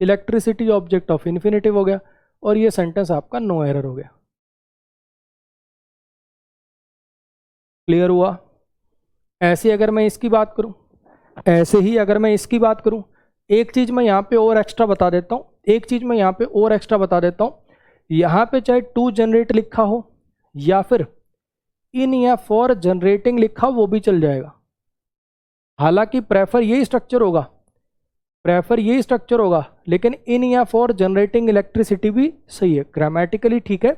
इलेक्ट्रिसिटी ऑब्जेक्ट ऑफ इन्फिनेटिव हो गया, और ये सेंटेंस आपका नो एरर हो गया। क्लियर हुआ? ऐसे अगर मैं इसकी बात करूं, ऐसे ही अगर मैं इसकी बात करूं, एक चीज मैं यहाँ पे और एक्स्ट्रा बता देता हूँ, एक चीज मैं यहाँ पे और एक्स्ट्रा बता देता हूँ। यहाँ पे चाहे टू जनरेट लिखा हो या फिर इन या फॉर जनरेटिंग लिखा हो, वो भी चल जाएगा। हालांकि प्रेफर यही स्ट्रक्चर होगा, प्रेफर यही स्ट्रक्चर होगा, लेकिन इन या फॉर जनरेटिंग इलेक्ट्रिसिटी भी सही है, ग्रामेटिकली ठीक है।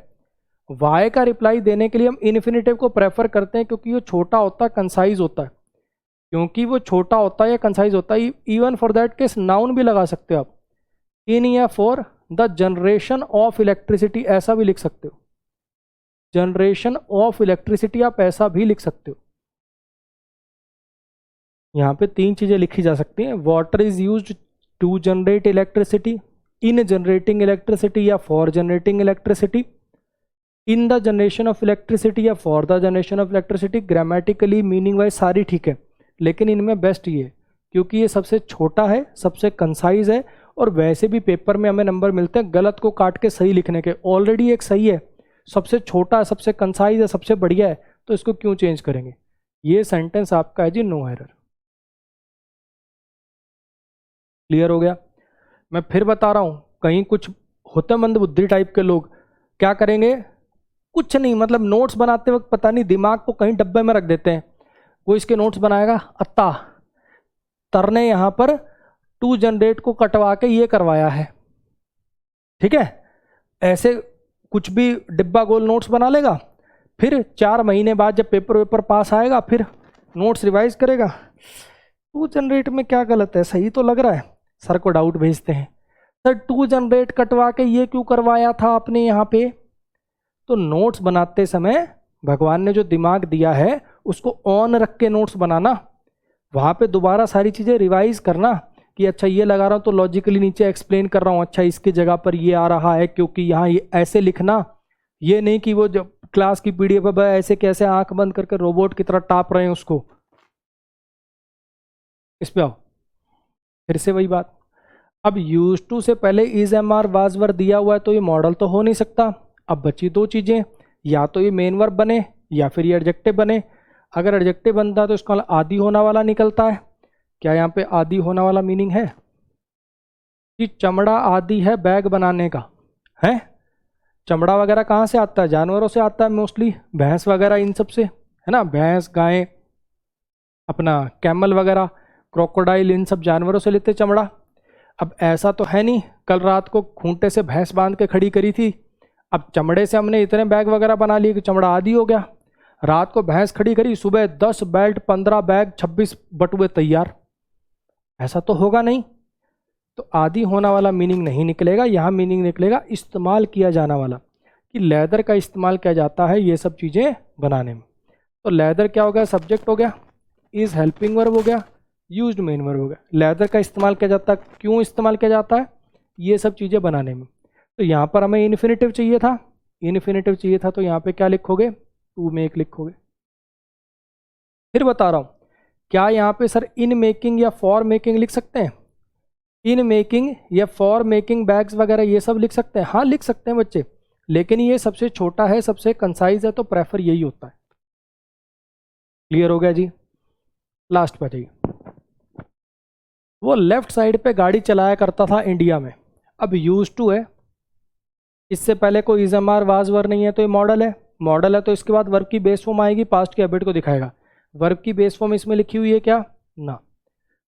वाई का रिप्लाई देने के लिए हम इन्फिनेटिव को प्रेफर करते हैं क्योंकि वो छोटा होता है, कंसाइज होता है, क्योंकि वो छोटा होता है या कंसाइज होता है। Even for that case noun भी लगा सकते हो आप, इन या for the generation of electricity ऐसा भी लिख सकते हो, जनरेशन ऑफ इलेक्ट्रिसिटी आप ऐसा भी लिख सकते हो। यहाँ पे तीन चीजें लिखी जा सकती हैं, water is used to generate electricity, in generating electricity या for generating electricity, in the generation of electricity या for the generation of electricity. Grammatically meaning wise सारी ठीक है, लेकिन इनमें बेस्ट ये है क्योंकि ये सबसे छोटा है, सबसे कंसाइज है, और वैसे भी पेपर में हमें नंबर मिलते हैं गलत को काट के सही लिखने के। ऑलरेडी एक सही है, सबसे छोटा है, सबसे कंसाइज है, सबसे बढ़िया है, तो इसको क्यों चेंज करेंगे। ये सेंटेंस आपका है जी नो एरर। क्लियर हो गया? मैं फिर बता रहा हूं, कहीं कुछ होते मंद बुद्धि टाइप के लोग क्या करेंगे, कुछ नहीं मतलब नोट्स बनाते वक्त पता नहीं दिमाग को कहीं डब्बे में रख देते हैं, वो इसके नोट्स बनाएगा। अतः तर ने यहाँ पर टू जनरेट को कटवा के ये करवाया है, ठीक है। ऐसे कुछ भी डिब्बा गोल नोट्स बना लेगा, फिर 4 महीने बाद जब पेपर वेपर पास आएगा फिर नोट्स रिवाइज करेगा। टू जनरेट में क्या गलत है, सही तो लग रहा है। सर को डाउट भेजते हैं, सर टू जनरेट कटवा के ये क्यों करवाया था आपने यहाँ पे। तो नोट्स बनाते समय भगवान ने जो दिमाग दिया है उसको ऑन रख के नोट्स बनाना, वहाँ पे दोबारा सारी चीज़ें रिवाइज करना कि अच्छा ये लगा रहा हूँ तो लॉजिकली नीचे एक्सप्लेन कर रहा हूँ, अच्छा इसकी जगह पर ये आ रहा है क्योंकि यहाँ ये ऐसे लिखना। ये नहीं कि वो जब क्लास की पीडीएफ पर ऐसे कैसे आंख बंद करके रोबोट की तरह टाप रहे हैं उसको। इस पे आओ, फिर से वही बात। अब यूज टू से पहले is am are was were दिया हुआ है तो ये मॉडल तो हो नहीं सकता। अब बची दो चीज़ें, या तो ये मेन वर्ब बने या फिर ये एडजेक्टिव बने। अगर एडजेक्टिव बनता है तो इसका आदि होना वाला निकलता है। क्या यहाँ पे आदि होना वाला मीनिंग है कि चमड़ा आदि है बैग बनाने का है। चमड़ा वगैरह कहाँ से आता है, जानवरों से आता है मोस्टली, भैंस वगैरह इन सब से, है ना। भैंस, गाय, अपना कैमल वगैरह, क्रोकोडाइल, इन सब जानवरों से लेते चमड़ा। अब ऐसा तो है नहीं कल रात को खूंटे से भैंस बांध के खड़ी करी थी, अब चमड़े से हमने इतने बैग वगैरह बना लिए कि चमड़ा आदि हो गया। रात को भैंस खड़ी करी, सुबह 10 बेल्ट, 15 बैग, 26 बटुए तैयार, ऐसा तो होगा नहीं। तो आदि होना वाला मीनिंग नहीं निकलेगा, यहाँ मीनिंग निकलेगा इस्तेमाल किया जाना वाला, कि लेदर का इस्तेमाल किया जाता है ये सब चीज़ें बनाने में। तो लेदर क्या हो गया, सब्जेक्ट हो गया, इज हेल्पिंग वर्ब हो गया, यूज्ड मेन वर्ब हो गया। लेदर का इस्तेमाल किया जाता है, क्यों इस्तेमाल किया जाता है, ये सब चीज़ें बनाने में। तो यहाँ पर हमें इन्फिनेटिव चाहिए था, इन्फिनेटिव चाहिए था तो यहाँ पे क्या लिखोगे, टू मेक लिखोगे। फिर बता रहा हूँ, क्या यहाँ पे सर इन मेकिंग या फॉर मेकिंग लिख सकते हैं, इन मेकिंग या फॉर मेकिंग बैग्स वगैरह ये सब लिख सकते हैं। हाँ लिख सकते हैं बच्चे, लेकिन ये सबसे छोटा है, सबसे कंसाइज है, तो प्रेफर यही होता है। क्लियर हो गया जी। लास्ट पे जाइए। वो लेफ्ट साइड पे गाड़ी चलाया करता था इंडिया में। अब यूज टू है, इससे पहले कोई is am are was were नहीं है तो ये मॉडल है। मॉडल है तो इसके बाद वर्ब की बेस फॉर्म आएगी, पास्ट के हैबिट को दिखाएगा। वर्ब की बेस फॉर्म इसमें लिखी हुई है क्या, ना।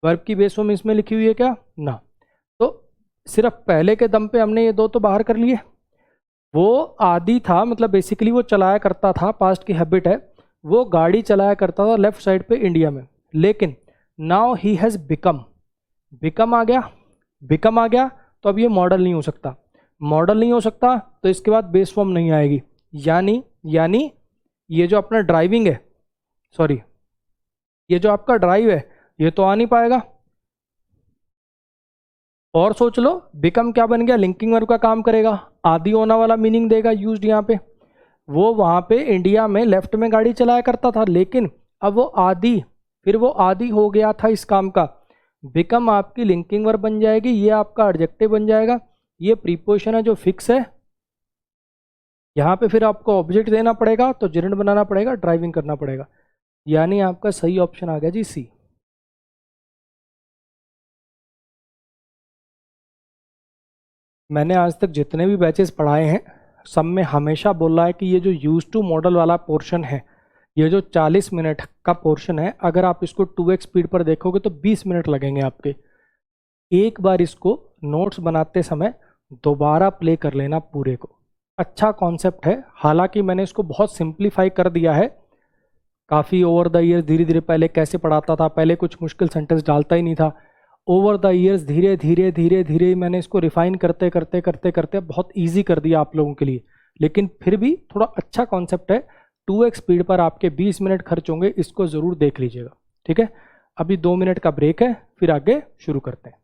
वर्ब की बेस फॉर्म इसमें लिखी हुई है क्या, ना। तो सिर्फ पहले के दम पे हमने ये दो तो बाहर कर लिए। वो आदि था, मतलब बेसिकली वो चलाया करता था, पास्ट की हैबिट है, वो गाड़ी चलाया करता था लेफ्ट साइड पे इंडिया में। लेकिन now he has become, become आ गया, बिकम आ गया तो अब ये मॉडल नहीं हो सकता। मॉडल नहीं हो सकता तो इसके बाद बेस फॉर्म नहीं आएगी। यानी यानी ये जो अपना ड्राइविंग है, सॉरी ये जो आपका ड्राइव है ये तो आ नहीं पाएगा। और सोच लो, बिकम क्या बन गया, लिंकिंग वर्ब का काम करेगा, आदि होना वाला मीनिंग देगा यूज्ड यहाँ पे। वो वहाँ पे इंडिया में लेफ्ट में गाड़ी चलाया करता था, लेकिन अब वो आदि, फिर वो आदि हो गया था इस काम का। बिकम आपकी लिंकिंग वर्ब बन जाएगी, ये आपका एडजेक्टिव बन जाएगा, ये प्रीपोजिशन है जो फिक्स है। यहाँ पे फिर आपको ऑब्जेक्ट देना पड़ेगा तो जेरेंड बनाना पड़ेगा, ड्राइविंग करना पड़ेगा। यानी आपका सही ऑप्शन आ गया जी, सी। मैंने आज तक जितने भी बैचेस पढ़ाए हैं सब में हमेशा बोला है कि ये जो यूज टू मॉडल वाला पोर्शन है, ये जो 40 मिनट का पोर्शन है, अगर आप इसको 2x स्पीड पर देखोगे तो 20 मिनट लगेंगे आपके। एक बार इसको नोट्स बनाते समय दोबारा प्ले कर लेना पूरे को। अच्छा कॉन्सेप्ट है, हालांकि मैंने इसको बहुत सिंप्लीफाई कर दिया है काफ़ी ओवर द ईयर्स। धीरे धीरे पहले कैसे पढ़ाता था, पहले कुछ मुश्किल सेंटेंस डालता ही नहीं था। ओवर द ईयर्स धीरे धीरे धीरे धीरे मैंने इसको रिफाइन करते करते करते करते बहुत ईजी कर दिया आप लोगों के लिए। लेकिन फिर भी थोड़ा अच्छा कॉन्सेप्ट है। 2x स्पीड पर आपके 20 मिनट खर्च होंगे, इसको ज़रूर देख लीजिएगा, ठीक है। अभी 2 मिनट का ब्रेक है, फिर आगे शुरू करते हैं।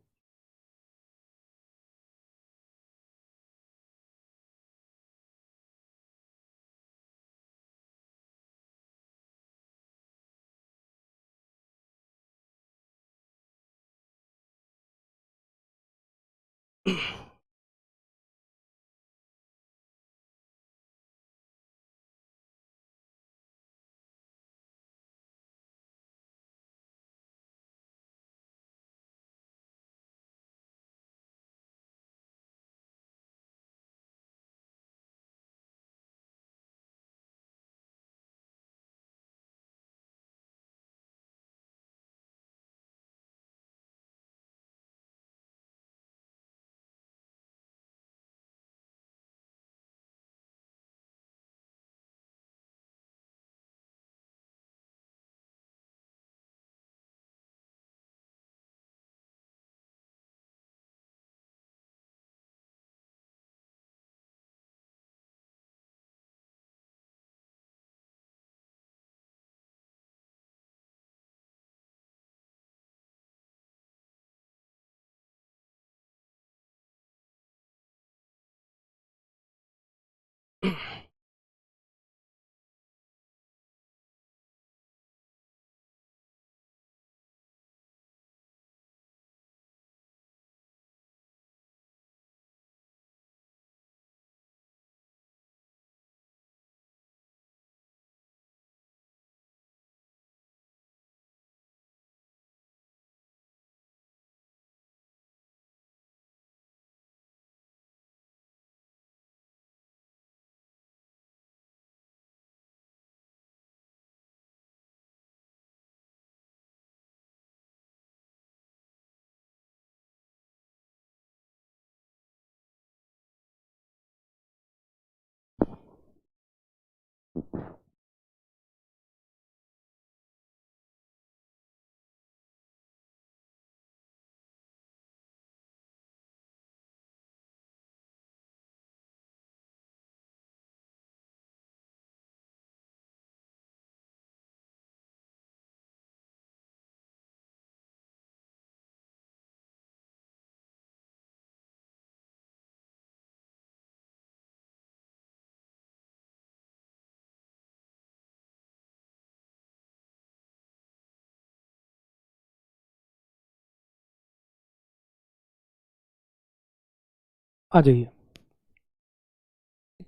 आ जाइए,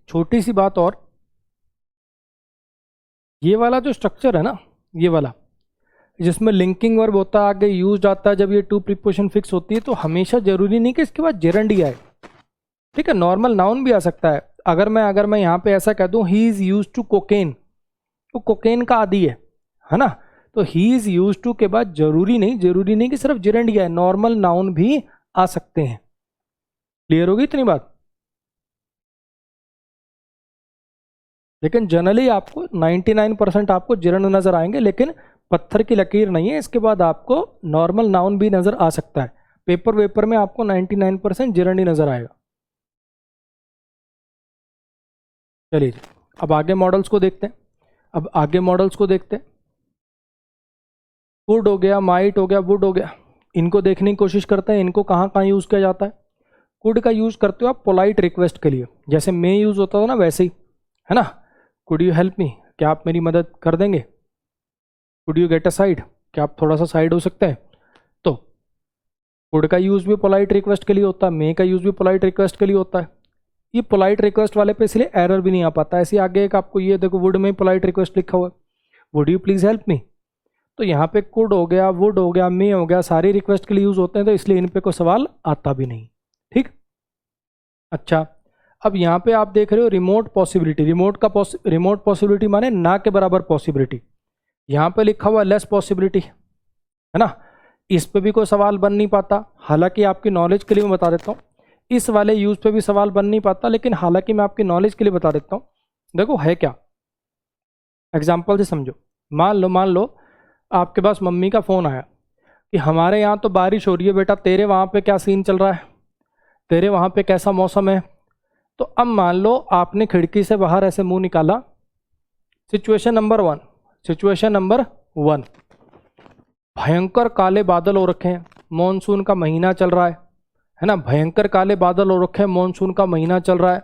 छोटी सी बात और, ये वाला जो स्ट्रक्चर है ना, ये वाला जिसमें लिंकिंग वर्ब होता है, आगे यूज आता है, जब ये टू प्रीपोजिशन फिक्स होती है तो हमेशा जरूरी नहीं कि इसके बाद जेरेंडी आए, ठीक है, नॉर्मल नाउन भी आ सकता है। अगर मैं यहाँ पे ऐसा कह दूं he is use to cocaine, तो कोकेन का आदि है ना, तो ही इज यूज टू के बाद जरूरी नहीं कि सिर्फ जेरेंडी आए, नॉर्मल नाउन भी आ सकते हैं। क्लियर होगी इतनी बात? लेकिन जनरली आपको 99% आपको जिरंड नजर आएंगे, लेकिन पत्थर की लकीर नहीं है, इसके बाद आपको नॉर्मल नाउन भी नजर आ सकता है। पेपर वेपर में आपको 99% जिरंड ही नजर आएगा। चलिए जी, अब आगे मॉडल्स को देखते हैं। कुड हो गया, माइट हो गया, वुड हो गया, इनको देखने की कोशिश करते हैं, इनको कहाँ कहाँ यूज किया जाता है। कुड का यूज करते हो आप पोलाइट रिक्वेस्ट के लिए, जैसे मे यूज होता था ना वैसे ही, है ना। कुड यू हेल्प मी, क्या आप मेरी मदद कर देंगे। Could you get a side, क्या आप थोड़ा सा साइड हो सकते हैं। तो कुड का यूज भी पोलाइट रिक्वेस्ट के लिए होता है, मे का यूज भी पोलाइट रिक्वेस्ट के लिए होता है। ये पोलाइट रिक्वेस्ट वाले पे इसलिए एरर भी नहीं आ पाता। ऐसे आगे एक आपको ये देखो, वुड में पोलाइट रिक्वेस्ट लिखा हुआ है, would you please help me. तो यहाँ पे कुड हो गया, वुड हो गया, मे हो गया, सारी रिक्वेस्ट के लिए यूज होते हैं, तो इसलिए इन पे कोई सवाल आता भी नहीं। ठीक, अच्छा, अब यहाँ पे आप देख रहे हो रिमोट पॉसिबिलिटी। रिमोट पॉसिबिलिटी माने ना के बराबर पॉसिबिलिटी। यहाँ पे लिखा हुआ लेस पॉसिबिलिटी, है ना, इस पे भी कोई सवाल बन नहीं पाता। हालांकि आपकी नॉलेज के लिए मैं बता देता हूँ, इस वाले यूज पे भी सवाल बन नहीं पाता, लेकिन हालांकि मैं आपकी नॉलेज के लिए बता देता हूँ। देखो है क्या, एग्जाम्पल से समझो। मान लो आपके पास मम्मी का फोन आया कि हमारे यहाँ तो बारिश हो रही है बेटा, तेरे वहाँ पे क्या सीन चल रहा है, तेरे वहाँ पे कैसा मौसम है। तो अब मान लो आपने खिड़की से बाहर ऐसे मुंह निकाला, सिचुएशन नंबर वन, भयंकर काले बादल हो रखे हैं, मॉनसून का महीना चल रहा है ना, भयंकर काले बादल हो रखे हैं, मॉनसून का महीना चल रहा है,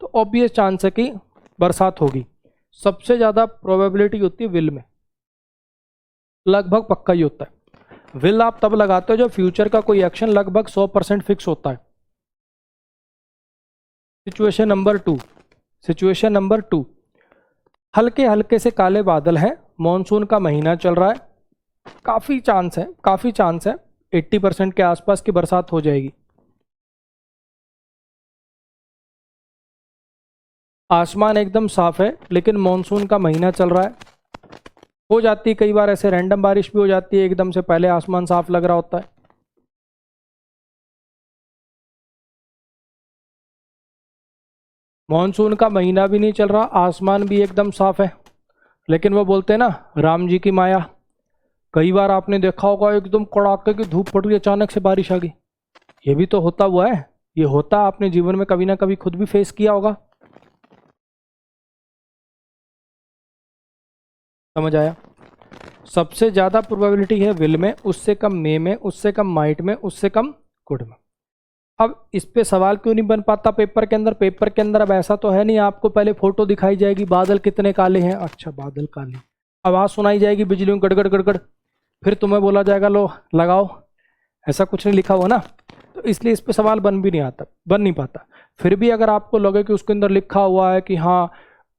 तो ऑब्वियस चांस है कि बरसात होगी। सबसे ज़्यादा प्रोबेबिलिटी होती है विल में, लगभग पक्का ही होता है। विल आप तब लगाते हो जब फ्यूचर का कोई एक्शन लगभग 100% फिक्स होता है। सिचुएशन नंबर टू, हल्के हल्के से काले बादल हैं, मॉनसून का महीना चल रहा है, काफ़ी चांस है 80% के आसपास की बरसात हो जाएगी। आसमान एकदम साफ है, लेकिन मॉनसून का महीना चल रहा है। हो जाती है कई बार ऐसे रैंडम बारिश भी हो जाती है, एकदम से पहले आसमान साफ लग रहा होता है। मॉनसून का महीना भी नहीं चल रहा, आसमान भी एकदम साफ है, लेकिन वो बोलते हैं ना राम जी की माया। कई बार आपने देखा होगा एकदम कड़ाके की धूप पड़ रही, अचानक से बारिश आ गई। ये भी तो होता हुआ है, ये होता आपने जीवन में कभी ना कभी खुद भी फेस किया होगा। समझ आया? सबसे ज्यादा प्रोबेबिलिटी है विल में, उससे कम मे में, उससे कम माइट में, उससे कम कुड में। अब इस पे सवाल क्यों नहीं बन पाता पेपर के अंदर? अब ऐसा तो है नहीं आपको पहले फोटो दिखाई जाएगी, बादल कितने काले हैं, अच्छा बादल काले, आवाज सुनाई जाएगी बिजलियों गड़गड़ गड़गड़, फिर तुम्हें बोला जाएगा लो लगाओ, ऐसा कुछ नहीं लिखा हुआ ना, तो इसलिए इस पे सवाल बन नहीं पाता। फिर भी अगर आपको लगे कि उसके अंदर लिखा हुआ है कि हाँ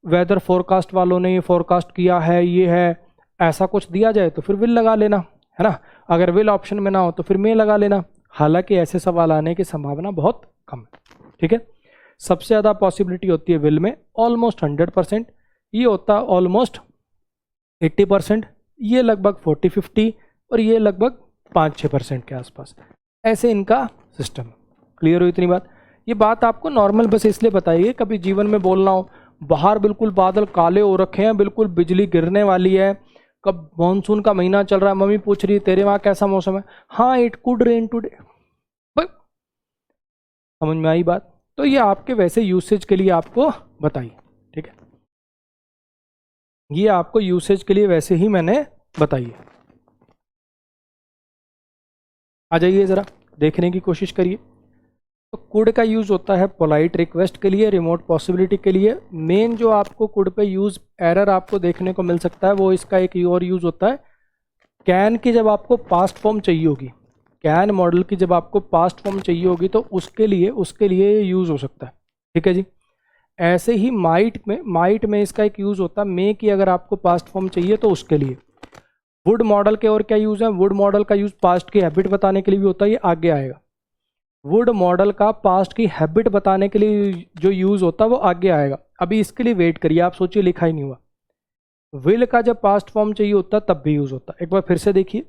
वेदर फोरकास्ट वालों ने ये फोरकास्ट किया है, ये है, ऐसा कुछ दिया जाए तो फिर विल लगा लेना, है ना। अगर विल ऑप्शन में ना हो तो फिर मे लगा लेना। हालांकि ऐसे सवाल आने की संभावना बहुत कम है, ठीक है। सबसे ज़्यादा पॉसिबिलिटी होती है विल में, ऑलमोस्ट 100%, ये होता है ऑलमोस्ट 80%, ये लगभग 40-50 और ये लगभग 5-6% के आसपास। ऐसे इनका सिस्टम। क्लियर हो इतनी बात? ये बात आपको नॉर्मल बस इसलिए बताइए, कभी जीवन में बोलना हो, बाहर बिल्कुल बादल काले हो रखे हैं, बिल्कुल बिजली गिरने वाली है, कब मानसून का महीना चल रहा है, मम्मी पूछ रही है तेरे वहाँ कैसा मौसम है, हाँ इट कुड रेन टुडे। समझ में आई बात? तो ये आपके वैसे यूसेज के लिए आपको बताइए, ठीक है, ये आपको यूसेज के लिए वैसे ही मैंने बताइए। आ जाइए ज़रा देखने की कोशिश करिए। तो कुड का यूज़ होता है पोलाइट रिक्वेस्ट के लिए, रिमोट पॉसिबिलिटी के लिए। मेन जो आपको कुड पे यूज़ एरर आपको देखने को मिल सकता है वो इसका एक और यूज़ होता है कैन की, जब आपको पास्ट फॉर्म चाहिए होगी, कैन मॉडल की जब आपको पास्ट फॉर्म चाहिए होगी तो उसके लिए यूज़ हो सकता है, ठीक है जी। ऐसे ही माइट में इसका एक यूज़ होता है मे की, अगर आपको पास्ट फॉर्म चाहिए तो उसके लिए। वुड मॉडल के और क्या यूज़ है? वुड मॉडल का यूज़ पास्ट की हैबिट बताने के लिए भी होता है, ये आगे आएगा। वुड मॉडल का पास्ट की हैबिट बताने के लिए जो यूज़ होता है वो आगे आएगा, अभी इसके लिए वेट करिए, आप सोचिए लिखा ही नहीं हुआ। विल का जब पास्ट फॉर्म चाहिए होता है तब भी यूज़ होता है। एक बार फिर से देखिए,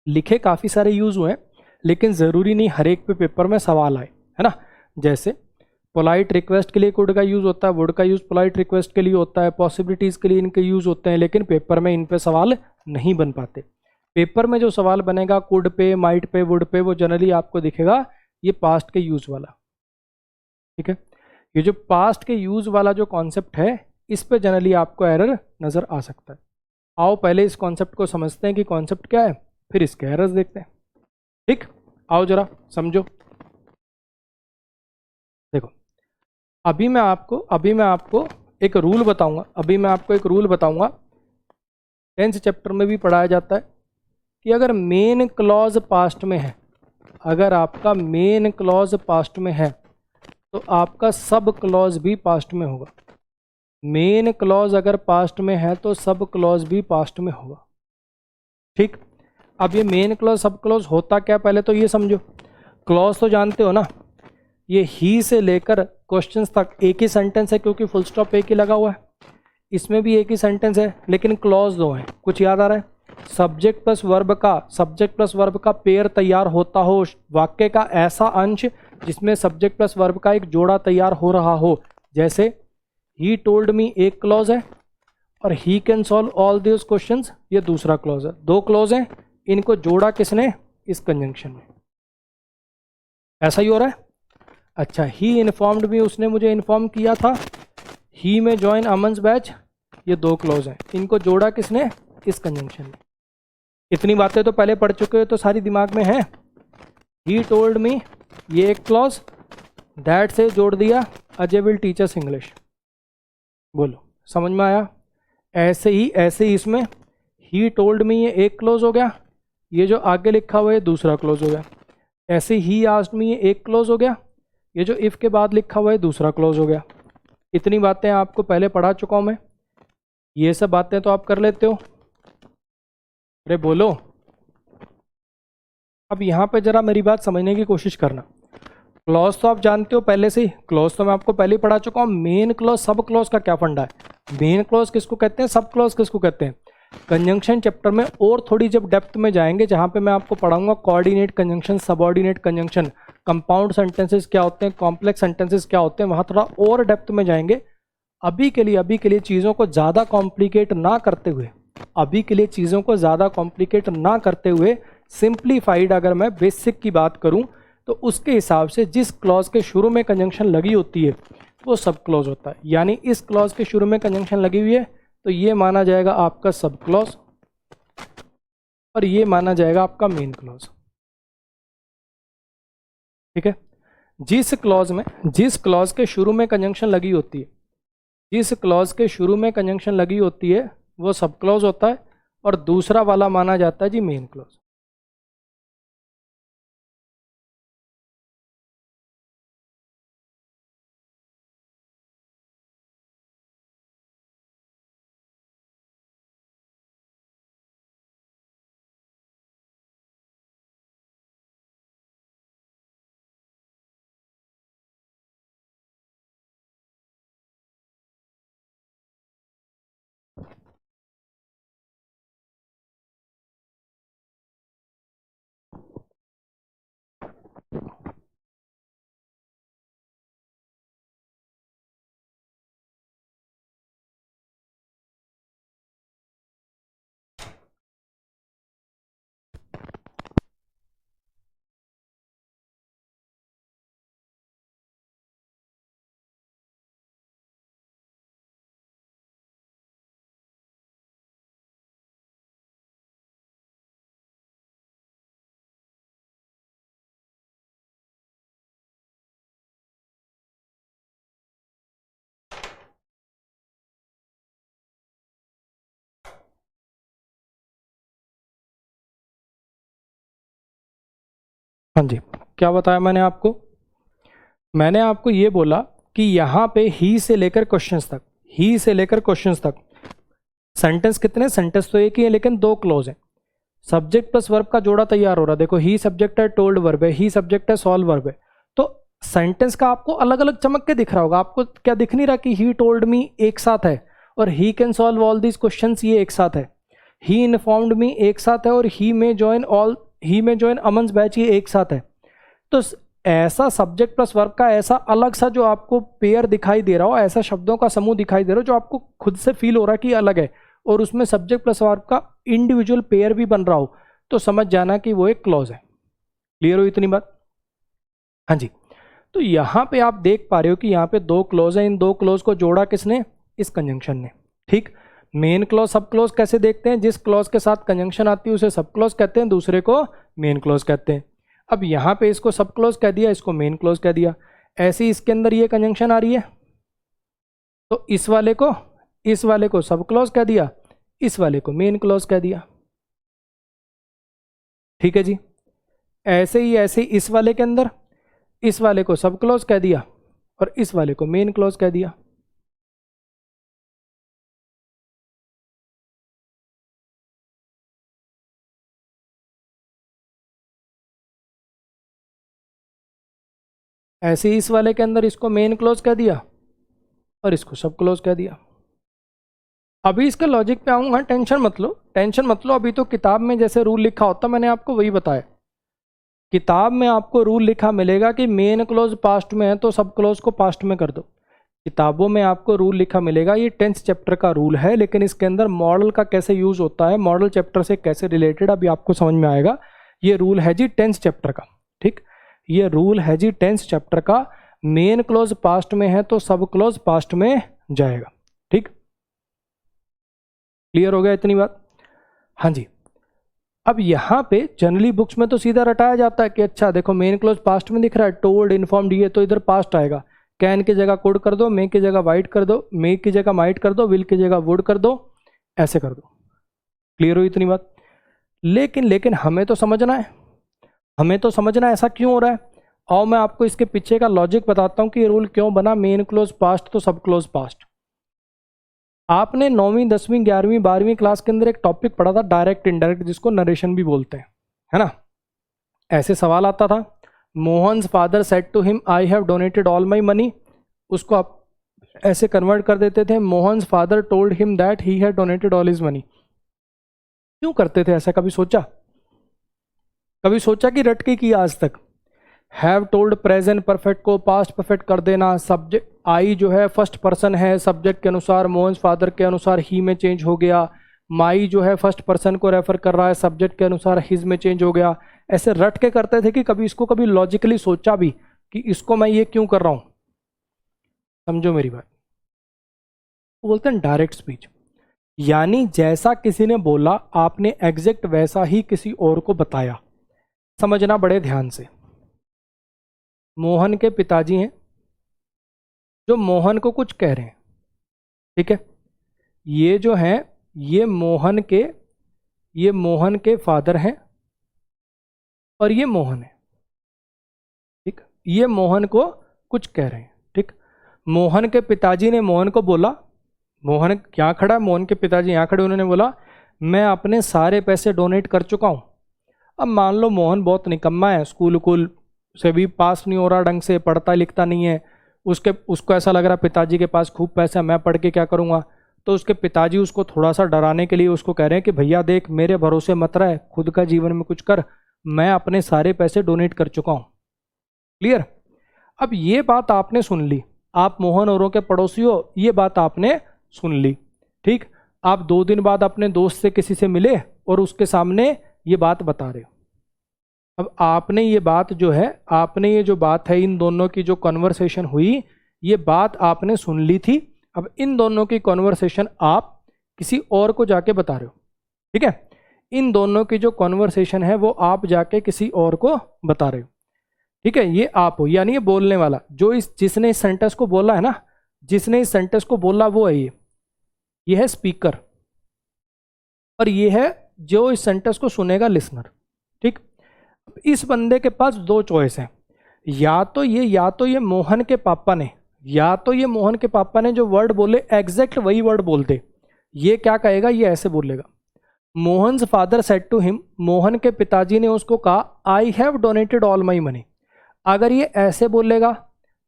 लिखे काफ़ी सारे यूज़ हुए हैं लेकिन ज़रूरी नहीं हर एक पे पेपर में सवाल आए, है ना। जैसे पोलाइट रिक्वेस्ट के लिए कुड का यूज़ होता है, वुड का यूज़ पोलाइट रिक्वेस्ट के लिए होता है, पॉसिबिलिटीज़ के लिए इनके यूज़ होते हैं, लेकिन पेपर में इन पे सवाल नहीं बन पाते। पेपर में जो सवाल बनेगा कुड पे, माइट पे, वुड पे, वो जनरली आपको दिखेगा ये पास्ट के यूज़ वाला, ठीक है। ये जो पास्ट के यूज़ वाला जो कॉन्सेप्ट है इस पे जनरली आपको एरर नज़र आ सकता है। आओ पहले इस कॉन्सेप्ट को समझते हैं कि कॉन्सेप्ट क्या है, फिर इसके एरर्स देखते हैं, ठीक। आओ जरा समझो। देखो, अभी मैं आपको एक रूल बताऊंगा, टेंथ चैप्टर में भी पढ़ाया जाता है कि अगर मेन क्लॉज पास्ट में है, अगर आपका मेन क्लॉज पास्ट में है तो आपका सब क्लॉज भी पास्ट में होगा। मेन क्लॉज अगर पास्ट में है तो सब क्लॉज भी पास्ट में होगा, ठीक। अब ये मेन क्लॉज सब क्लॉज होता क्या, पहले तो ये समझो। क्लॉज तो जानते हो ना, ये ही से लेकर क्वेश्चंस तक एक ही सेंटेंस है क्योंकि फुल स्टॉप एक ही लगा हुआ है। इसमें भी एक ही सेंटेंस है लेकिन क्लॉज दो हैं। कुछ याद आ रहा है? सब्जेक्ट प्लस वर्ब का पेयर तैयार होता हो, वाक्य का ऐसा अंश जिसमें सब्जेक्ट प्लस वर्ब का एक जोड़ा तैयार हो रहा हो। जैसे ही टोल्ड मी एक क्लॉज है और he can solve all this questions ये दूसरा क्लॉज है। दो क्लॉज हैं, इनको जोड़ा किसने? इस कंजंक्शन में। ऐसा ही हो रहा है। अच्छा, ही इन्फॉर्म्ड मी, उसने मुझे इन्फॉर्म किया था। ही में ज्वाइन अमन्स बैच, ये दो क्लॉज हैं, इनको जोड़ा किसने? इस कंजंक्शन में। इतनी बातें तो पहले पढ़ चुके हो तो सारी दिमाग में है। ही टोल्ड मी ये एक क्लॉज, दैट से जोड़ दिया Ajay will teach us English. बोलो समझ में आया? ऐसे ही इसमें ही टोल्ड मी ये एक क्लॉज हो गया, ये जो आगे लिखा हुआ है दूसरा क्लॉज हो गया। ऐसे ही आस्क्ड मी ये एक क्लॉज हो गया, ये जो इफ़ के बाद लिखा हुआ है दूसरा क्लॉज हो गया। इतनी बातें आपको पहले पढ़ा चुका हूँ मैं, ये सब बातें तो आप कर लेते हो। अरे बोलो। अब यहाँ पे जरा मेरी बात समझने की कोशिश करना। क्लॉज तो आप जानते हो पहले से ही, क्लॉज तो मैं आपको पहले ही पढ़ा चुका हूँ। मेन क्लॉज सब क्लॉज का क्या फंडा है? मेन क्लॉज किसको कहते हैं, सब क्लॉज किसको कहते हैं? कंजंक्शन चैप्टर में और थोड़ी जब डेप्थ में जाएंगे, जहाँ पे मैं आपको पढ़ाऊंगा coordinate conjunction, subordinate conjunction, compound sentences क्या होते हैं, कॉम्प्लेक्स सेंटेंसेस क्या होते हैं, वहाँ थोड़ा और डेप्थ में जाएंगे। अभी के लिए चीज़ों को ज़्यादा कॉम्प्लिकेट ना करते हुए, सिंप्लीफाइड अगर मैं बेसिक की बात करूं तो उसके हिसाब से जिस क्लॉज के शुरू में कंजंक्शन लगी होती है वो सब क्लॉज होता है। यानी इस क्लॉज के शुरू में कंजंक्शन लगी हुई है तो ये माना जाएगा आपका सब क्लॉज और ये माना जाएगा आपका मेन क्लॉज, ठीक है। जिस क्लॉज के शुरू में कंजंक्शन लगी होती है, वो सब क्लॉज होता है और दूसरा वाला माना जाता है जी मेन क्लॉज। हाँ जी, क्या बताया मैंने आपको ये बोला कि यहाँ पे ही से लेकर क्वेश्चंस तक सेंटेंस कितने, सेंटेंस तो एक ही है लेकिन दो क्लोज हैं। सब्जेक्ट प्लस वर्ब का जोड़ा तैयार हो रहा है। देखो ही सब्जेक्ट है, टोल्ड वर्ब है, ही सब्जेक्ट है, सॉल्व वर्ब है। तो सेंटेंस का आपको अलग अलग चमक के दिख रहा होगा। आपको क्या दिख नहीं रहा कि ही टोल्ड मी एक साथ है और he can solve all these questions ये एक साथ है, ही इन्फॉर्म्ड मी एक साथ है और ही में ज्वाइन अमन्स बैच ये एक साथ है। तो ऐसा सब्जेक्ट प्लस वर्ब का ऐसा अलग सा जो आपको पेयर दिखाई दे रहा हो, ऐसा शब्दों का समूह दिखाई दे रहा हो जो आपको खुद से फील हो रहा है कि अलग है, और उसमें सब्जेक्ट प्लस वर्ब का इंडिविजुअल पेयर भी बन रहा हो, तो समझ जाना कि वो एक क्लॉज है। क्लियर हो इतनी बात? हाँ जी। तो यहाँ पे आप देख पा रहे हो कि यहाँ पे दो क्लॉज है। इन दो क्लॉज को जोड़ा किसने? इस कंजंक्शन ने। ठीक, मेन क्लॉज सब क्लॉज कैसे देखते हैं? जिस क्लॉज के साथ कंजंक्शन आती है उसे सब क्लॉज कहते हैं, दूसरे को मेन क्लॉज कहते हैं। अब यहाँ पे इसको सब क्लॉज कह दिया, इसको मेन क्लॉज कह दिया। ऐसे ही इसके अंदर ये कंजंक्शन आ रही है तो इस वाले को सब क्लॉज कह दिया, इस वाले को मेन क्लॉज कह दिया। ठीक है जी। ऐसे ही इस वाले के अंदर इस वाले को सब क्लॉज कह दिया और इस वाले को मेन क्लॉज कह दिया। ऐसे ही इस वाले के अंदर इसको मेन क्लॉज कह दिया और इसको सब क्लॉज कह दिया। अभी इसके लॉजिक पे आऊंगा, टेंशन मत लो। अभी तो किताब में जैसे रूल लिखा होता मैंने आपको वही बताया। किताब में आपको रूल लिखा मिलेगा कि मेन क्लॉज पास्ट में है तो सब क्लॉज को पास्ट में कर दो। किताबों में आपको रूल लिखा मिलेगा, ये 10th चैप्टर का रूल है, लेकिन इसके अंदर मॉडल का कैसे यूज होता है, मॉडल चैप्टर से कैसे रिलेटेड, अभी आपको समझ में आएगा। ये रूल है जी 10th चैप्टर का। ठीक, ये रूल है जी 10th चैप्टर का। मेन क्लॉज पास्ट में है तो सब क्लॉज पास्ट में जाएगा। ठीक, क्लियर हो गया इतनी बात? हाँ जी। अब यहाँ पे जनरली बुक्स में तो सीधा रटाया जाता है कि अच्छा देखो मेन क्लॉज पास्ट में दिख रहा है, टोल्ड इन्फॉर्म्ड ये तो इधर पास्ट आएगा, कैन की जगह कुड कर दो, मे की जगह वाइट कर दो, मे की जगह माइट कर दो, विल की जगह वुड कर दो, ऐसे कर दो। क्लियर हो इतनी बात? लेकिन हमें तो समझना है ऐसा क्यों हो रहा है। और मैं आपको इसके पीछे का लॉजिक बताता हूँ कि ये रूल क्यों बना, मेन क्लोज पास्ट तो सब क्लोज पास्ट। आपने 9वीं 10वीं 11वीं 12वीं क्लास के अंदर एक टॉपिक पढ़ा था डायरेक्ट इनडायरेक्ट, जिसको नरेशन भी बोलते हैं, है ना। ऐसे सवाल आता था, Mohan's father said to him I have donated all my money. उसको आप ऐसे कन्वर्ट कर देते थे, Mohan's father told him that he had donated all his money. क्यों करते थे ऐसा? कभी सोचा कि रट के किया आज तक? हैव टोल्ड प्रेजेंट परफेक्ट को पास्ट परफेक्ट कर देना, सब्जेक्ट आई जो है फर्स्ट पर्सन है, सब्जेक्ट के अनुसार मोहन्स फादर के अनुसार ही में चेंज हो गया, माई जो है फर्स्ट पर्सन को रेफर कर रहा है, सब्जेक्ट के अनुसार हिज में चेंज हो गया। ऐसे रट के करते थे कि कभी लॉजिकली सोचा भी कि इसको मैं ये क्यों कर रहा हूं। समझो मेरी बात। वो बोलते हैं डायरेक्ट स्पीच, यानी जैसा किसी ने बोला आपने एग्जैक्ट वैसा ही किसी और को बताया। समझना बड़े ध्यान से। मोहन के पिताजी हैं जो मोहन को कुछ कह रहे हैं, ठीक है। ये जो हैं ये मोहन के फादर हैं और ये मोहन है, ठीक। ये मोहन को कुछ कह रहे हैं, ठीक। मोहन के पिताजी ने मोहन को बोला, मोहन यहाँ खड़ा है, मोहन के पिताजी यहाँ खड़े, उन्होंने बोला मैं अपने सारे पैसे डोनेट कर चुका हूँ। अब मान लो मोहन बहुत निकम्मा है, स्कूल से भी पास नहीं हो रहा, ढंग से पढ़ता लिखता नहीं है, उसको ऐसा लग रहा पिताजी के पास खूब पैसा, मैं पढ़ के क्या करूँगा। तो उसके पिताजी उसको थोड़ा सा डराने के लिए उसको कह रहे हैं कि भैया देख मेरे भरोसे मत रह, खुद का जीवन में कुछ कर, मैं अपने सारे पैसे डोनेट कर चुका हूँ। क्लियर? अब ये बात आपने सुन ली, आप मोहन औरों के पड़ोसी हो, ये बात आपने सुन ली, ठीक। आप 2 दिन बाद अपने दोस्त से किसी से मिले और उसके सामने ये बात बता रहे हो। अब आपने ये बात जो है, आपने ये जो बात है, इन दोनों की जो कन्वर्सेशन हुई, ये बात आपने सुन ली थी। अब इन दोनों की कन्वर्सेशन आप किसी और को जाके बता रहे हो, ठीक है। इन दोनों की जो कन्वर्सेशन है वो आप जाके किसी और को बता रहे हो, ठीक है। ये आप हो, यानी ये बोलने वाला, जिसने इस सेंटेंस को बोला है ना, जिसने इस सेंटेंस को बोला वो है ये है स्पीकर, और ये है जो इस सेंटेंस को सुनेगा, लिसनर, ठीक। इस बंदे के पास दो चॉइस हैं, या तो ये मोहन के पापा ने जो वर्ड बोले एग्जैक्ट वही वर्ड बोलते। ये क्या कहेगा, ये ऐसे बोलेगा, Mohan's father said to him, Mohan के पिताजी ने उसको कहा, I have donated all my money. अगर ये ऐसे बोलेगा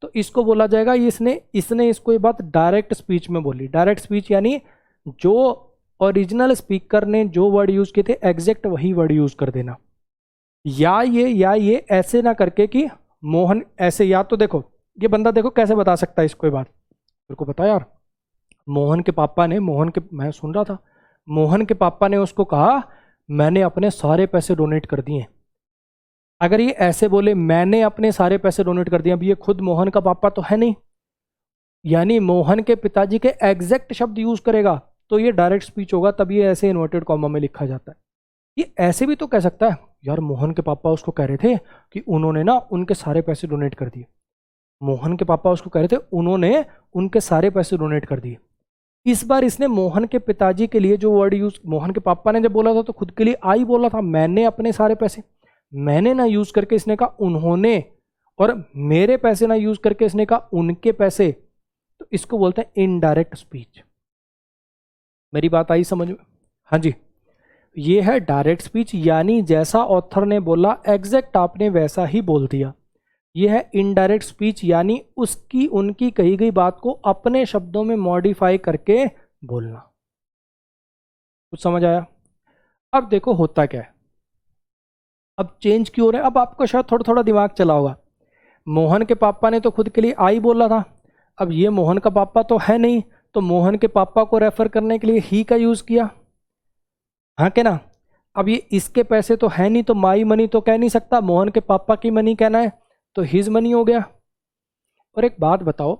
तो इसको बोला जाएगा इसने इसको ये बात डायरेक्ट स्पीच में बोली। डायरेक्ट स्पीच यानी जो ओरिजिनल स्पीकर ने जो वर्ड यूज किए थे एग्जैक्ट वही वर्ड यूज कर देना। या ये ऐसे ना करके कि मोहन ऐसे, या तो देखो ये बंदा देखो कैसे बता सकता है इसको ये बात, मेरे को पता यार, मैं सुन रहा था, मोहन के पापा ने उसको कहा मैंने अपने सारे पैसे डोनेट कर दिए। अगर ये ऐसे बोले मैंने अपने सारे पैसे डोनेट कर दिए, अब ये खुद मोहन का पापा तो है नहीं, यानी मोहन के पिताजी के एग्जैक्ट शब्द यूज करेगा तो ये डायरेक्ट स्पीच होगा, तब ये ऐसे इन्वर्टेड कॉमा में लिखा जाता है। ये ऐसे भी तो कह सकता है, यार मोहन के पापा उसको कह रहे थे कि उन्होंने ना उनके सारे पैसे डोनेट कर दिए। मोहन के पापा उसको कह रहे थे उन्होंने उनके सारे पैसे डोनेट कर दिए। इस बार इसने मोहन के पिताजी के लिए जो वर्ड यूज, मोहन के पापा ने जब बोला था तो खुद के लिए आई बोला था, मैंने अपने सारे पैसे, मैंने ना यूज करके इसने कहा उन्होंने, और मेरे पैसे ना यूज करके इसने कहा उनके पैसे, तो इसको बोलते हैं इनडायरेक्ट स्पीच। मेरी बात आई समझ में? हाँ जी, ये है डायरेक्ट स्पीच, यानी जैसा ऑथर ने बोला एग्जैक्ट आपने वैसा ही बोल दिया। यह है इनडायरेक्ट स्पीच, यानी उनकी कही गई बात को अपने शब्दों में मॉडिफाई करके बोलना। कुछ समझ आया? अब देखो होता क्या है, अब चेंज क्यों हो रहा है। अब आपको शायद थोड़ा थोड़ा दिमाग चला होगा, मोहन के पापा ने तो खुद के लिए आई बोला था, अब ये मोहन का पापा तो है नहीं, तो मोहन के पापा को रेफर करने के लिए ही का यूज किया, हाँ के ना। अब ये इसके पैसे तो है नहीं, तो माई मनी तो कह नहीं सकता, मोहन के पापा की मनी कहना है तो हिज मनी हो गया। और एक बात बताओ,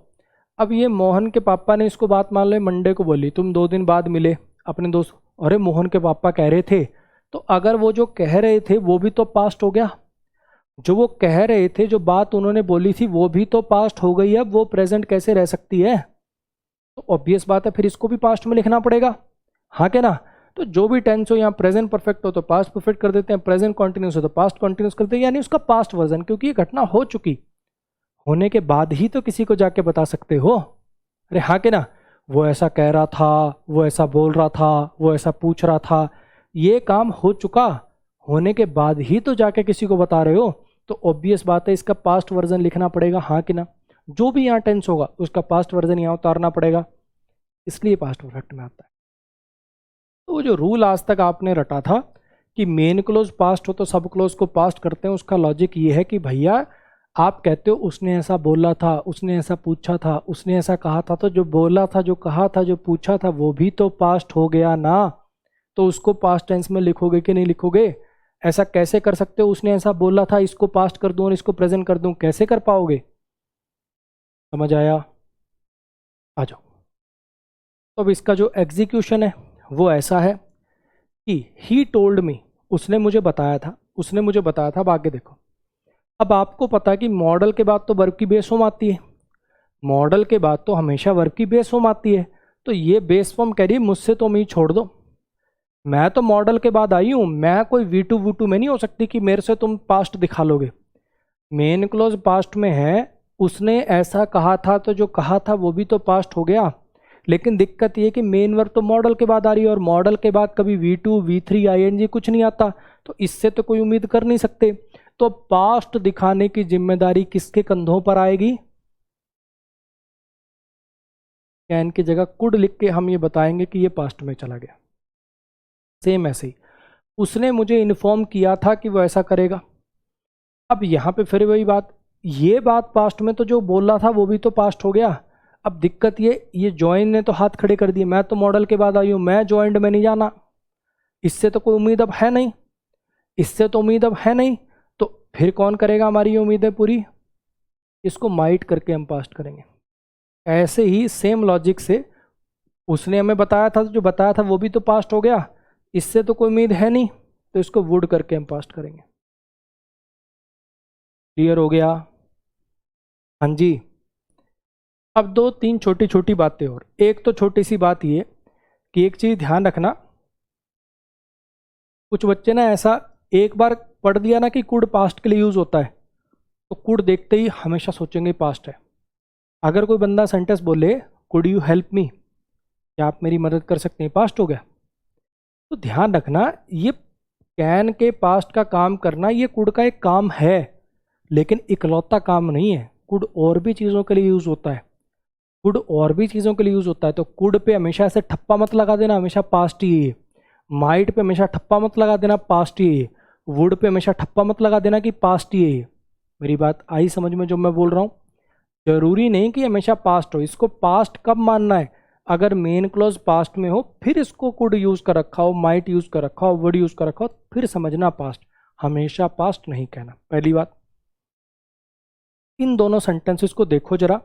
अब ये मोहन के पापा ने इसको बात मान लो मंडे को बोली, तुम 2 दिन बाद मिले अपने दोस्त, अरे मोहन के पापा कह रहे थे, तो अगर वो जो कह रहे थे वो भी तो पास्ट हो गया, जो वो कह रहे थे, जो बात उन्होंने बोली थी वो भी तो पास्ट हो गई है, अब वो प्रेजेंट कैसे रह सकती है? तो ऑब्वियस बात है फिर इसको भी पास्ट में लिखना पड़ेगा, हाँ के ना। तो जो भी टेंस हो, यहाँ प्रेजेंट परफेक्ट हो तो पास्ट परफेक्ट कर देते हैं, प्रेजेंट कॉन्टिन्यूस हो तो पास्ट कॉन्टिन्यूस करते हैं, यानी उसका पास्ट वर्जन, क्योंकि ये घटना हो चुकी होने के बाद ही तो किसी को जाके बता सकते हो, अरे हाँ के ना, वो ऐसा कह रहा था, वो ऐसा बोल रहा था, वो ऐसा पूछ रहा था, ये काम हो चुका होने के बाद ही तो जाके किसी को बता रहे हो, तो ऑब्वियस बात है इसका पास्ट वर्जन लिखना पड़ेगा, हाँ कि ना। जो भी यहाँ टेंस होगा उसका पास्ट वर्जन यहाँ उतारना पड़ेगा, इसलिए पास्ट परफेक्ट में आता है। तो जो रूल आज तक आपने रटा था कि मेन क्लोज पास्ट हो तो सब क्लोज को पास्ट करते हैं, उसका लॉजिक ये है कि भैया आप कहते हो उसने ऐसा बोला था, उसने ऐसा पूछा था, उसने ऐसा कहा था, तो जो बोला था, जो कहा था, जो पूछा था वो भी तो पास्ट हो गया ना, तो उसको पास्ट टेंस में लिखोगे कि नहीं लिखोगे? ऐसा कैसे कर सकते हो, उसने ऐसा बोला था, इसको पास्ट कर दूं और इसको प्रेजेंट कर दूं, कैसे कर पाओगे? समझ आया? आ जाओ। तो अब इसका जो एग्जीक्यूशन है वो ऐसा है कि ही टोल्ड मी, उसने मुझे बताया था, अब आगे देखो। अब आपको पता है कि मॉडल के बाद तो वर्ब की बेस फॉर्म आती है, मॉडल के बाद तो हमेशा वर्ब की बेस फॉर्म आती है, तो ये बेस फॉर्म कह रही मुझसे तो मी छोड़ दो, मैं तो मॉडल के बाद आई हूँ, मैं कोई V2 V2 में नहीं हो सकती कि मेरे से तुम पास्ट दिखा लोगे। मेन क्लोज पास्ट में है, उसने ऐसा कहा था, तो जो कहा था वो भी तो पास्ट हो गया, लेकिन दिक्कत ये कि मेन वर्ब तो मॉडल के बाद आ रही है, और मॉडल के बाद कभी V2 V3 ING कुछ नहीं आता, तो इससे तो कोई उम्मीद कर नहीं सकते। तो पास्ट दिखाने की जिम्मेदारी किसके कंधों पर आएगी? कैन की जगह कुड लिख के हम ये बताएंगे कि ये पास्ट में चला गया। सेम ऐसे ही उसने मुझे इन्फॉर्म किया था कि वो ऐसा करेगा। अब यहाँ पे फिर वही बात, ये बात पास्ट में तो जो बोला था वो भी तो पास्ट हो गया। अब दिक्कत ये जॉइन ने तो हाथ खड़े कर दिए, मैं तो मॉडल के बाद आई हूँ, मैं जॉइंड में नहीं जाना, इससे तो कोई उम्मीद अब है नहीं, तो फिर कौन करेगा हमारी ये उम्मीदें पूरी? इसको माइट करके हम पास्ट करेंगे। ऐसे ही सेम लॉजिक से उसने हमें बताया था, जो बताया था वो भी तो पास्ट हो गया, इससे तो कोई उम्मीद है नहीं, तो इसको वुड करके हम पास्ट करेंगे। क्लियर हो गया? हाँ जी। अब 2-3 छोटी छोटी बातें और, एक तो छोटी सी बात ये कि एक चीज ध्यान रखना, कुछ बच्चे ना ऐसा एक बार पढ़ दिया ना कि कुड पास्ट के लिए यूज होता है, तो कुड देखते ही हमेशा सोचेंगे पास्ट है। अगर कोई बंदा सेंटेंस बोले कुड यू हेल्प मी, क्या आप मेरी मदद कर सकते हैं, पास्ट हो गया। तो ध्यान रखना, ये कैन के पास्ट का काम करना ये कुड का एक काम है, लेकिन इकलौता काम नहीं है। कुड और भी चीज़ों के लिए यूज़ होता है, कुड और भी चीज़ों के लिए यूज़ होता है। तो कुड पे हमेशा ऐसे ठप्पा मत लगा देना, हमेशा पास्ट ही है। माइट पे हमेशा ठप्पा मत लगा देना, पास्ट ही है। वुड पे हमेशा ठप्पा मत लगा देना कि पास्ट ही है। मेरी बात आई समझ में जो मैं बोल रहा हूँ? जरूरी नहीं कि हमेशा पास्ट हो। इसको पास्ट कब मानना है? अगर मेन क्लॉज पास्ट में हो फिर इसको कुड यूज कर रखा हो, माइट यूज कर रखा हो, वुड यूज कर रखा हो, फिर समझना पास्ट, हमेशा पास्ट नहीं कहना। पहली बात, इन दोनों सेंटेंसेस को देखो जरा।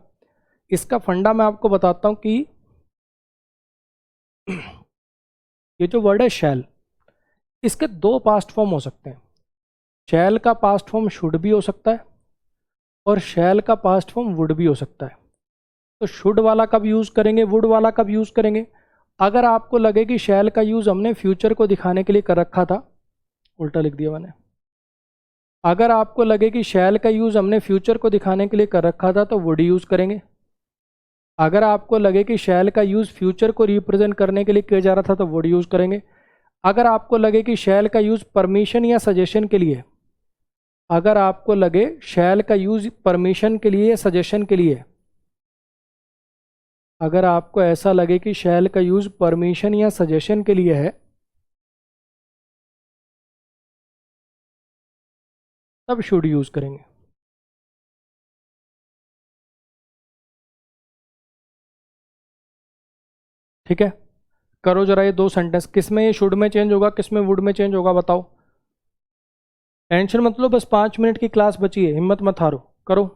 इसका फंडा मैं आपको बताता हूं कि ये जो वर्ड है शैल, इसके दो पास्ट फॉर्म हो सकते हैं। शैल का पास्ट फॉर्म शुड भी हो सकता है और शैल का पास्ट फॉर्म वुड भी हो सकता है। तो शुड वाला कब यूज करेंगे, वुड वाला कब यूज करेंगे? अगर आपको लगे कि शैल का यूज हमने फ्यूचर को दिखाने के लिए कर रखा था, उल्टा लिख दिया मैंने। अगर आपको लगे कि शैल का यूज हमने फ्यूचर को दिखाने के लिए कर रखा था तो वुड यूज करेंगे। अगर आपको लगे कि शैल का यूज फ्यूचर को रिप्रेजेंट करने के लिए किया जा रहा था तो वुड यूज करेंगे। अगर आपको लगे कि शैल का यूज परमिशन या सजेशन के लिए, अगर आपको लगे शैल का यूज परमिशन के लिए या सजेशन के लिए, अगर आपको ऐसा लगे कि शैल का यूज परमिशन या सजेशन के लिए है, तब शुड यूज करेंगे। ठीक है, करो जरा ये दो सेंटेंस, किस में ये शुड में चेंज होगा, किस में वुड में चेंज होगा, बताओ। टेंशन मत लो, बस 5 मिनट की क्लास बची है, हिम्मत मत हारो, करो।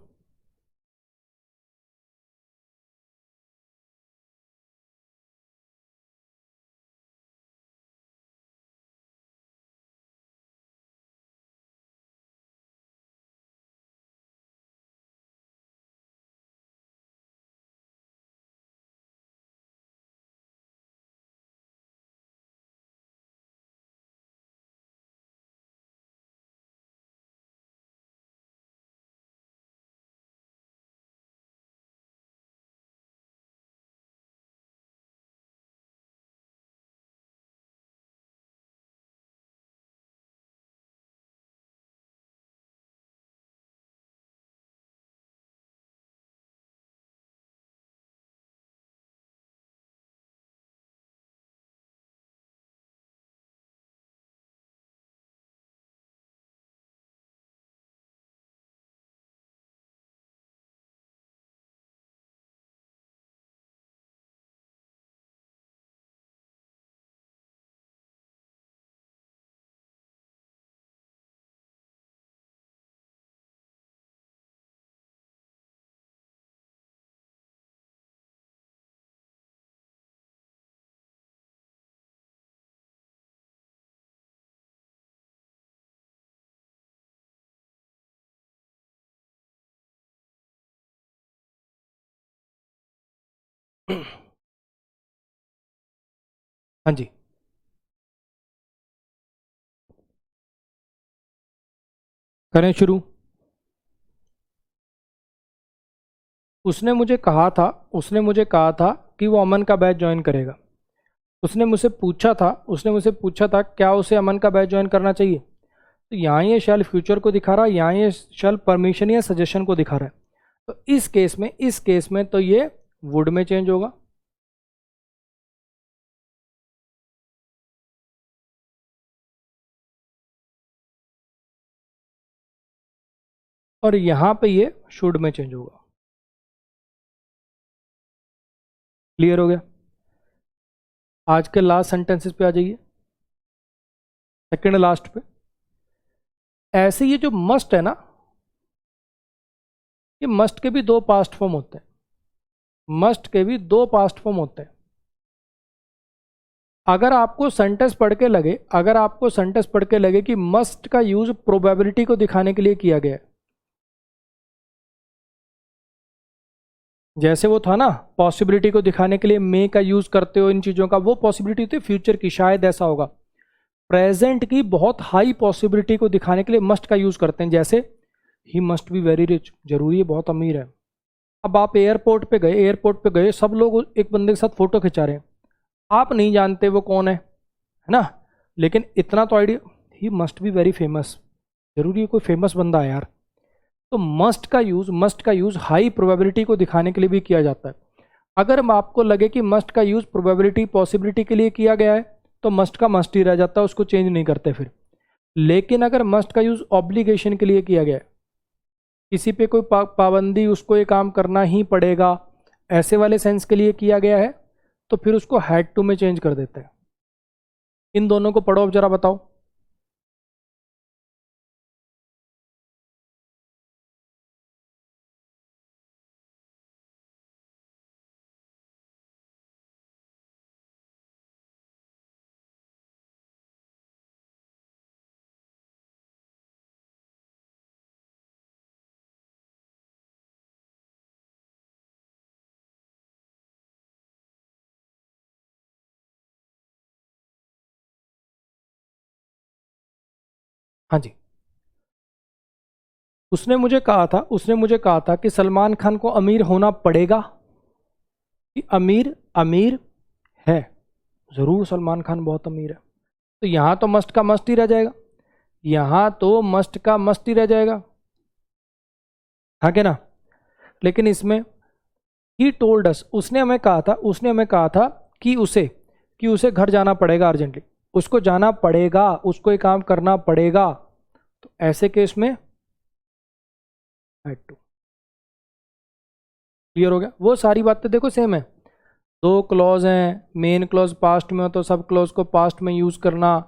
हाँ जी, करें शुरू। उसने मुझे कहा था कि वो अमन का बैच ज्वाइन करेगा। उसने मुझसे पूछा था क्या उसे अमन का बैच ज्वाइन करना चाहिए। तो यहाँ ये शैल फ्यूचर को दिखा रहा है, यहाँ ये शैल परमिशन या सजेशन को दिखा रहा है। तो इस केस में तो ये वुड में चेंज होगा। और यहाँ पे ये शुड में चेंज होगा। क्लियर हो गया? आज के लास्ट सेंटेंसेस पे आ जाइए, सेकंड लास्ट पे। ऐसे ये जो मस्ट है ना, ये मस्ट के भी दो पास्ट फॉर्म होते हैं। मस्ट के भी दो पास्ट फॉर्म होते हैं। अगर आपको सेंटेंस पढ़ के लगे कि मस्ट का यूज प्रोबेबिलिटी को दिखाने के लिए किया गया है, जैसे वो था ना पॉसिबिलिटी को दिखाने के लिए मे का यूज करते हो इन चीजों का, वो पॉसिबिलिटी थी फ्यूचर की, शायद ऐसा होगा। प्रेजेंट की बहुत हाई पॉसिबिलिटी को दिखाने के लिए मस्ट का यूज करते हैं। जैसे he must be very rich, जरूरी है बहुत अमीर है। अब आप एयरपोर्ट पे गए, सब लोग एक बंदे के साथ फोटो खिंचा रहे हैं, आप नहीं जानते वो कौन है ना, लेकिन इतना तो idea, he must be very famous, जरूरी है कोई फेमस बंदा है यार। तो मस्ट का यूज हाई प्रोबेबिलिटी को दिखाने के लिए भी किया जाता है। अगर आपको लगे कि मस्ट का यूज प्रोबेबिलिटी पॉसिबिलिटी के लिए किया गया है तो मस्ट का मस्ट ही रह जाता है, उसको चेंज नहीं करते फिर। लेकिन अगर मस्ट का यूज ऑब्लिगेशन के लिए किया गया है, किसी पे कोई पाबंदी, उसको ये काम करना ही पड़ेगा, ऐसे वाले सेंस के लिए किया गया है, तो फिर उसको हैड टू में चेंज कर देते हैं। इन दोनों को पढ़ो, अब जरा बताओ। हाँ जी, उसने मुझे कहा था कि सलमान खान को अमीर होना पड़ेगा, कि अमीर अमीर है, जरूर सलमान खान बहुत अमीर है। तो यहां तो मस्ट का मस्ट ही रह जाएगा, यहां तो मस्ट का मस्ट ही रह जाएगा, हाँ क्या ना। लेकिन इसमें ही टोल्ड अस, उसने हमें कहा था कि उसे घर जाना पड़ेगा अर्जेंटली, उसको जाना पड़ेगा, उसको ये काम करना पड़ेगा। तो ऐसे केस में हैड टू। क्लियर हो गया, वो सारी बातें देखो सेम है। दो क्लॉज हैं, मेन क्लॉज पास्ट में हो तो सब क्लॉज को पास्ट में यूज करना,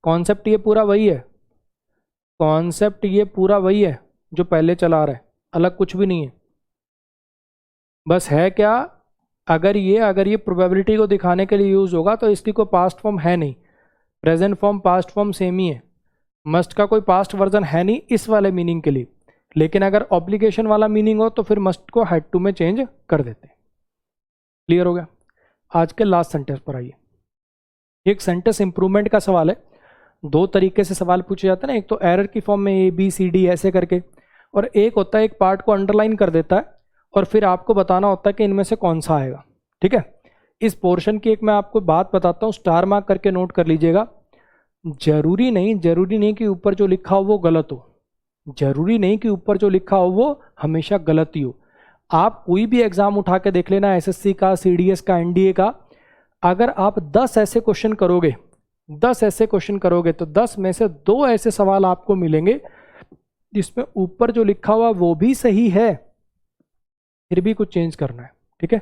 कॉन्सेप्ट ये पूरा वही है, कॉन्सेप्ट ये पूरा वही है जो पहले चला रहा है, अलग कुछ भी नहीं है। बस है क्या, अगर ये प्रोबेबिलिटी को दिखाने के लिए यूज होगा तो इसकी कोई पास्ट फॉर्म है नहीं, present form past form same ही है, मस्ट का कोई पास्ट वर्जन है नहीं इस वाले मीनिंग के लिए। लेकिन अगर ऑब्लिगेशन वाला मीनिंग हो तो फिर मस्ट को हैड टू में चेंज कर देते हैं। क्लियर हो गया। आज के लास्ट सेंटेंस पर आइए। एक सेंटेंस इंप्रूवमेंट का सवाल है। दो तरीके से सवाल पूछे जाते हैं ना, एक तो एरर की फॉर्म में ABCD ऐसे करके, और एक होता है एक पार्ट को अंडरलाइन कर देता है और फिर आपको बताना होता है कि इनमें से कौन सा आएगा। ठीक है, इस पोर्शन की एक मैं आपको बात बताता हूँ, स्टार मार्क करके नोट कर लीजिएगा। जरूरी नहीं कि ऊपर जो लिखा हो वो गलत हो, जरूरी नहीं कि ऊपर जो लिखा हो वो हमेशा गलत ही हो। आप कोई भी एग्जाम उठा के देख लेना, SSC का, CDS का, NDA का, अगर आप 10 ऐसे क्वेश्चन करोगे तो 10 में से 2 ऐसे सवाल आपको मिलेंगे जिसमें ऊपर जो लिखा हुआ वो भी सही है, फिर भी कुछ चेंज करना है। ठीक है,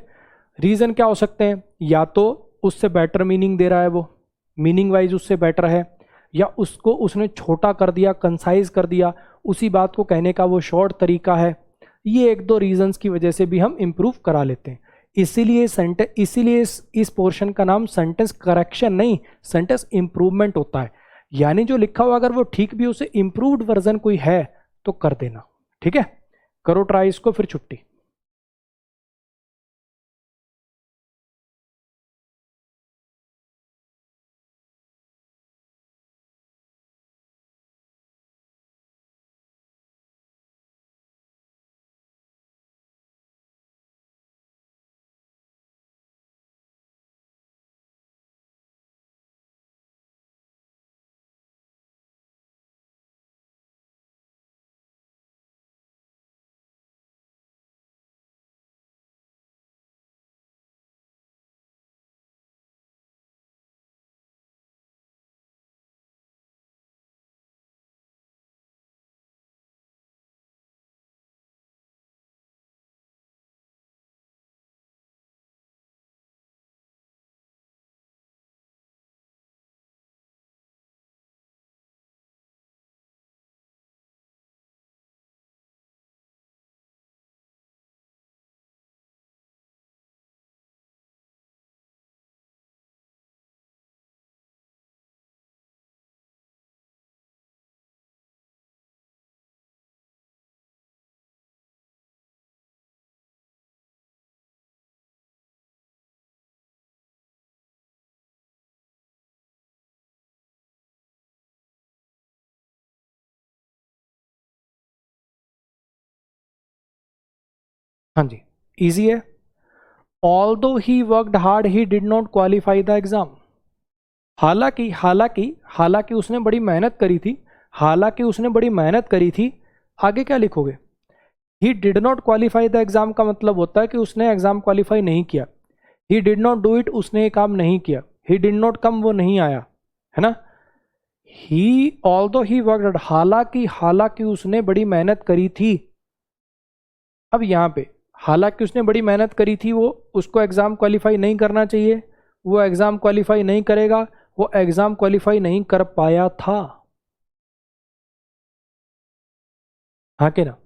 रीजन क्या हो सकते हैं, या तो उससे बेटर मीनिंग दे रहा है वो, मीनिंग वाइज उससे बेटर है, या उसको उसने छोटा कर दिया, कंसाइज कर दिया, उसी बात को कहने का वो शॉर्ट तरीका है। ये एक दो रीजंस की वजह से भी हम इंप्रूव करा लेते हैं। इसीलिए इस पोर्शन का नाम सेंटेंस करेक्शन नहीं, सेंटेंस इंप्रूवमेंट होता है। यानी जो लिखा हुआ अगर वो ठीक भी, उसे इंप्रूव्ड वर्जन कोई है तो कर देना। ठीक है, करो ट्राई इसको, फिर छुट्टी। हाँ जी, इजी है। Although he worked hard he did not qualify the exam. हालांकि हालांकि हालांकि उसने बड़ी मेहनत करी थी, हालांकि उसने बड़ी मेहनत करी थी, आगे क्या लिखोगे? He did not qualify the exam का मतलब होता है कि उसने एग्जाम क्वालिफाई नहीं किया। He did not do it, उसने ये काम नहीं किया। ही डिड नॉट कम, वो नहीं आया, है ना। ही ऑल्दो ही वर्कड, हालांकि हालांकि उसने बड़ी मेहनत करी थी। अब यहां पे हालांकि उसने बड़ी मेहनत करी थी, वो उसको एग्जाम क्वालिफाई नहीं करना चाहिए, वो एग्जाम क्वालिफाई नहीं करेगा, वो एग्जाम क्वालिफाई नहीं कर पाया था। हाँ कि ना।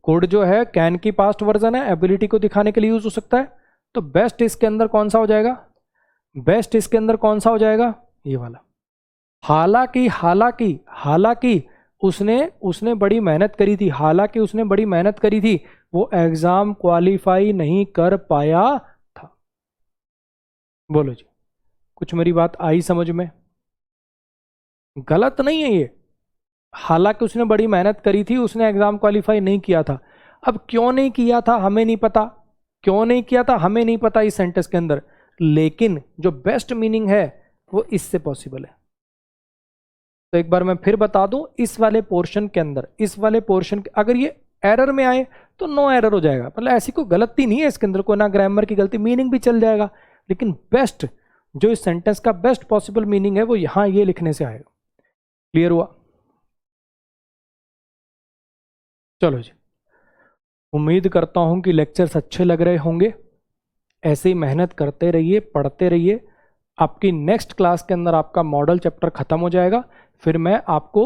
कोड जो है कैन की पास्ट वर्जन है, एबिलिटी को दिखाने के लिए यूज हो सकता है। तो बेस्ट इसके अंदर कौन सा हो जाएगा? बेस्ट इसके अंदर कौन सा हो जाएगा? ये वाला। हालांकि हालांकि हालांकि उसने उसने बड़ी मेहनत करी थी, हालांकि उसने बड़ी मेहनत करी थी, वो एग्जाम क्वालिफाई नहीं कर पाया था। बोलो जी, कुछ मेरी बात आई समझ में? गलत नहीं है ये। हालांकि उसने बड़ी मेहनत करी थी, उसने एग्जाम क्वालिफाई नहीं किया था। अब क्यों नहीं किया था हमें नहीं पता, क्यों नहीं किया था हमें नहीं पता इस सेंटेंस के अंदर, लेकिन जो बेस्ट मीनिंग है वो इससे पॉसिबल है। तो एक बार मैं फिर बता दूं, इस वाले पोर्शन के अंदर, इस वाले पोर्शन अगर ये एरर में आए तो नो एरर हो जाएगा, मतलब ऐसी कोई गलती नहीं है इसके अंदर, कोई ना ग्रामर की गलती, मीनिंग भी चल जाएगा। लेकिन बेस्ट, जो इस सेंटेंस का बेस्ट पॉसिबल मीनिंग है वो यहां ये लिखने से आएगा। क्लियर हुआ? चलो जी, उम्मीद करता हूं कि लेक्चर्स अच्छे लग रहे होंगे। ऐसे ही मेहनत करते रहिए, पढ़ते रहिए। आपकी नेक्स्ट क्लास के अंदर आपका मॉडल चैप्टर खत्म हो जाएगा, फिर मैं आपको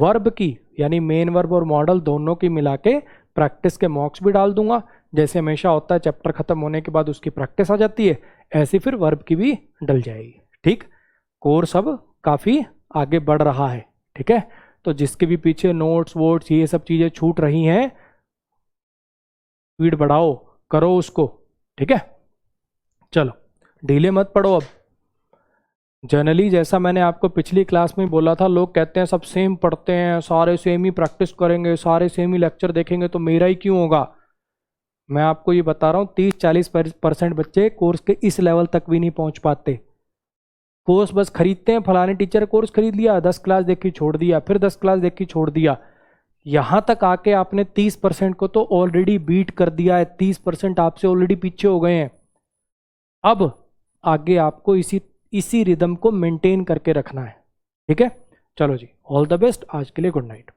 वर्ब की यानी मेन वर्ब और मॉडल दोनों की मिला के प्रैक्टिस के मॉक्स भी डाल दूंगा। जैसे हमेशा होता है, चैप्टर खत्म होने के बाद उसकी प्रैक्टिस आ जाती है, ऐसे फिर वर्ब की भी डल जाएगी। ठीक, कोर्स अब काफ़ी आगे बढ़ रहा है। ठीक है, तो जिसके भी पीछे नोट्स वोट्स ये सब चीज़ें छूट रही हैं, स्पीड बढ़ाओ, करो उसको। ठीक है, चलो ढीले मत पड़ो अब। जनरली जैसा मैंने आपको पिछली क्लास में बोला था, लोग कहते हैं सब सेम पढ़ते हैं, सारे सेम ही प्रैक्टिस करेंगे, सारे सेम ही लेक्चर देखेंगे तो मेरा ही क्यों होगा। मैं आपको ये बता रहा हूँ, 30-40% बच्चे कोर्स के इस लेवल तक भी नहीं पहुंच पाते। कोर्स बस खरीदते हैं, फलाने टीचर कोर्स खरीद लिया, 10 क्लास देखी छोड़ दिया, फिर 10 क्लास देखी छोड़ दिया। यहां तक आके आपने 30% को तो ऑलरेडी बीट कर दिया है, 30% आपसे ऑलरेडी पीछे हो गए हैं। अब आगे आपको इसी इसी रिदम को मेंटेन करके रखना है। ठीक है, चलो जी, ऑल द बेस्ट, आज के लिए गुड नाइट।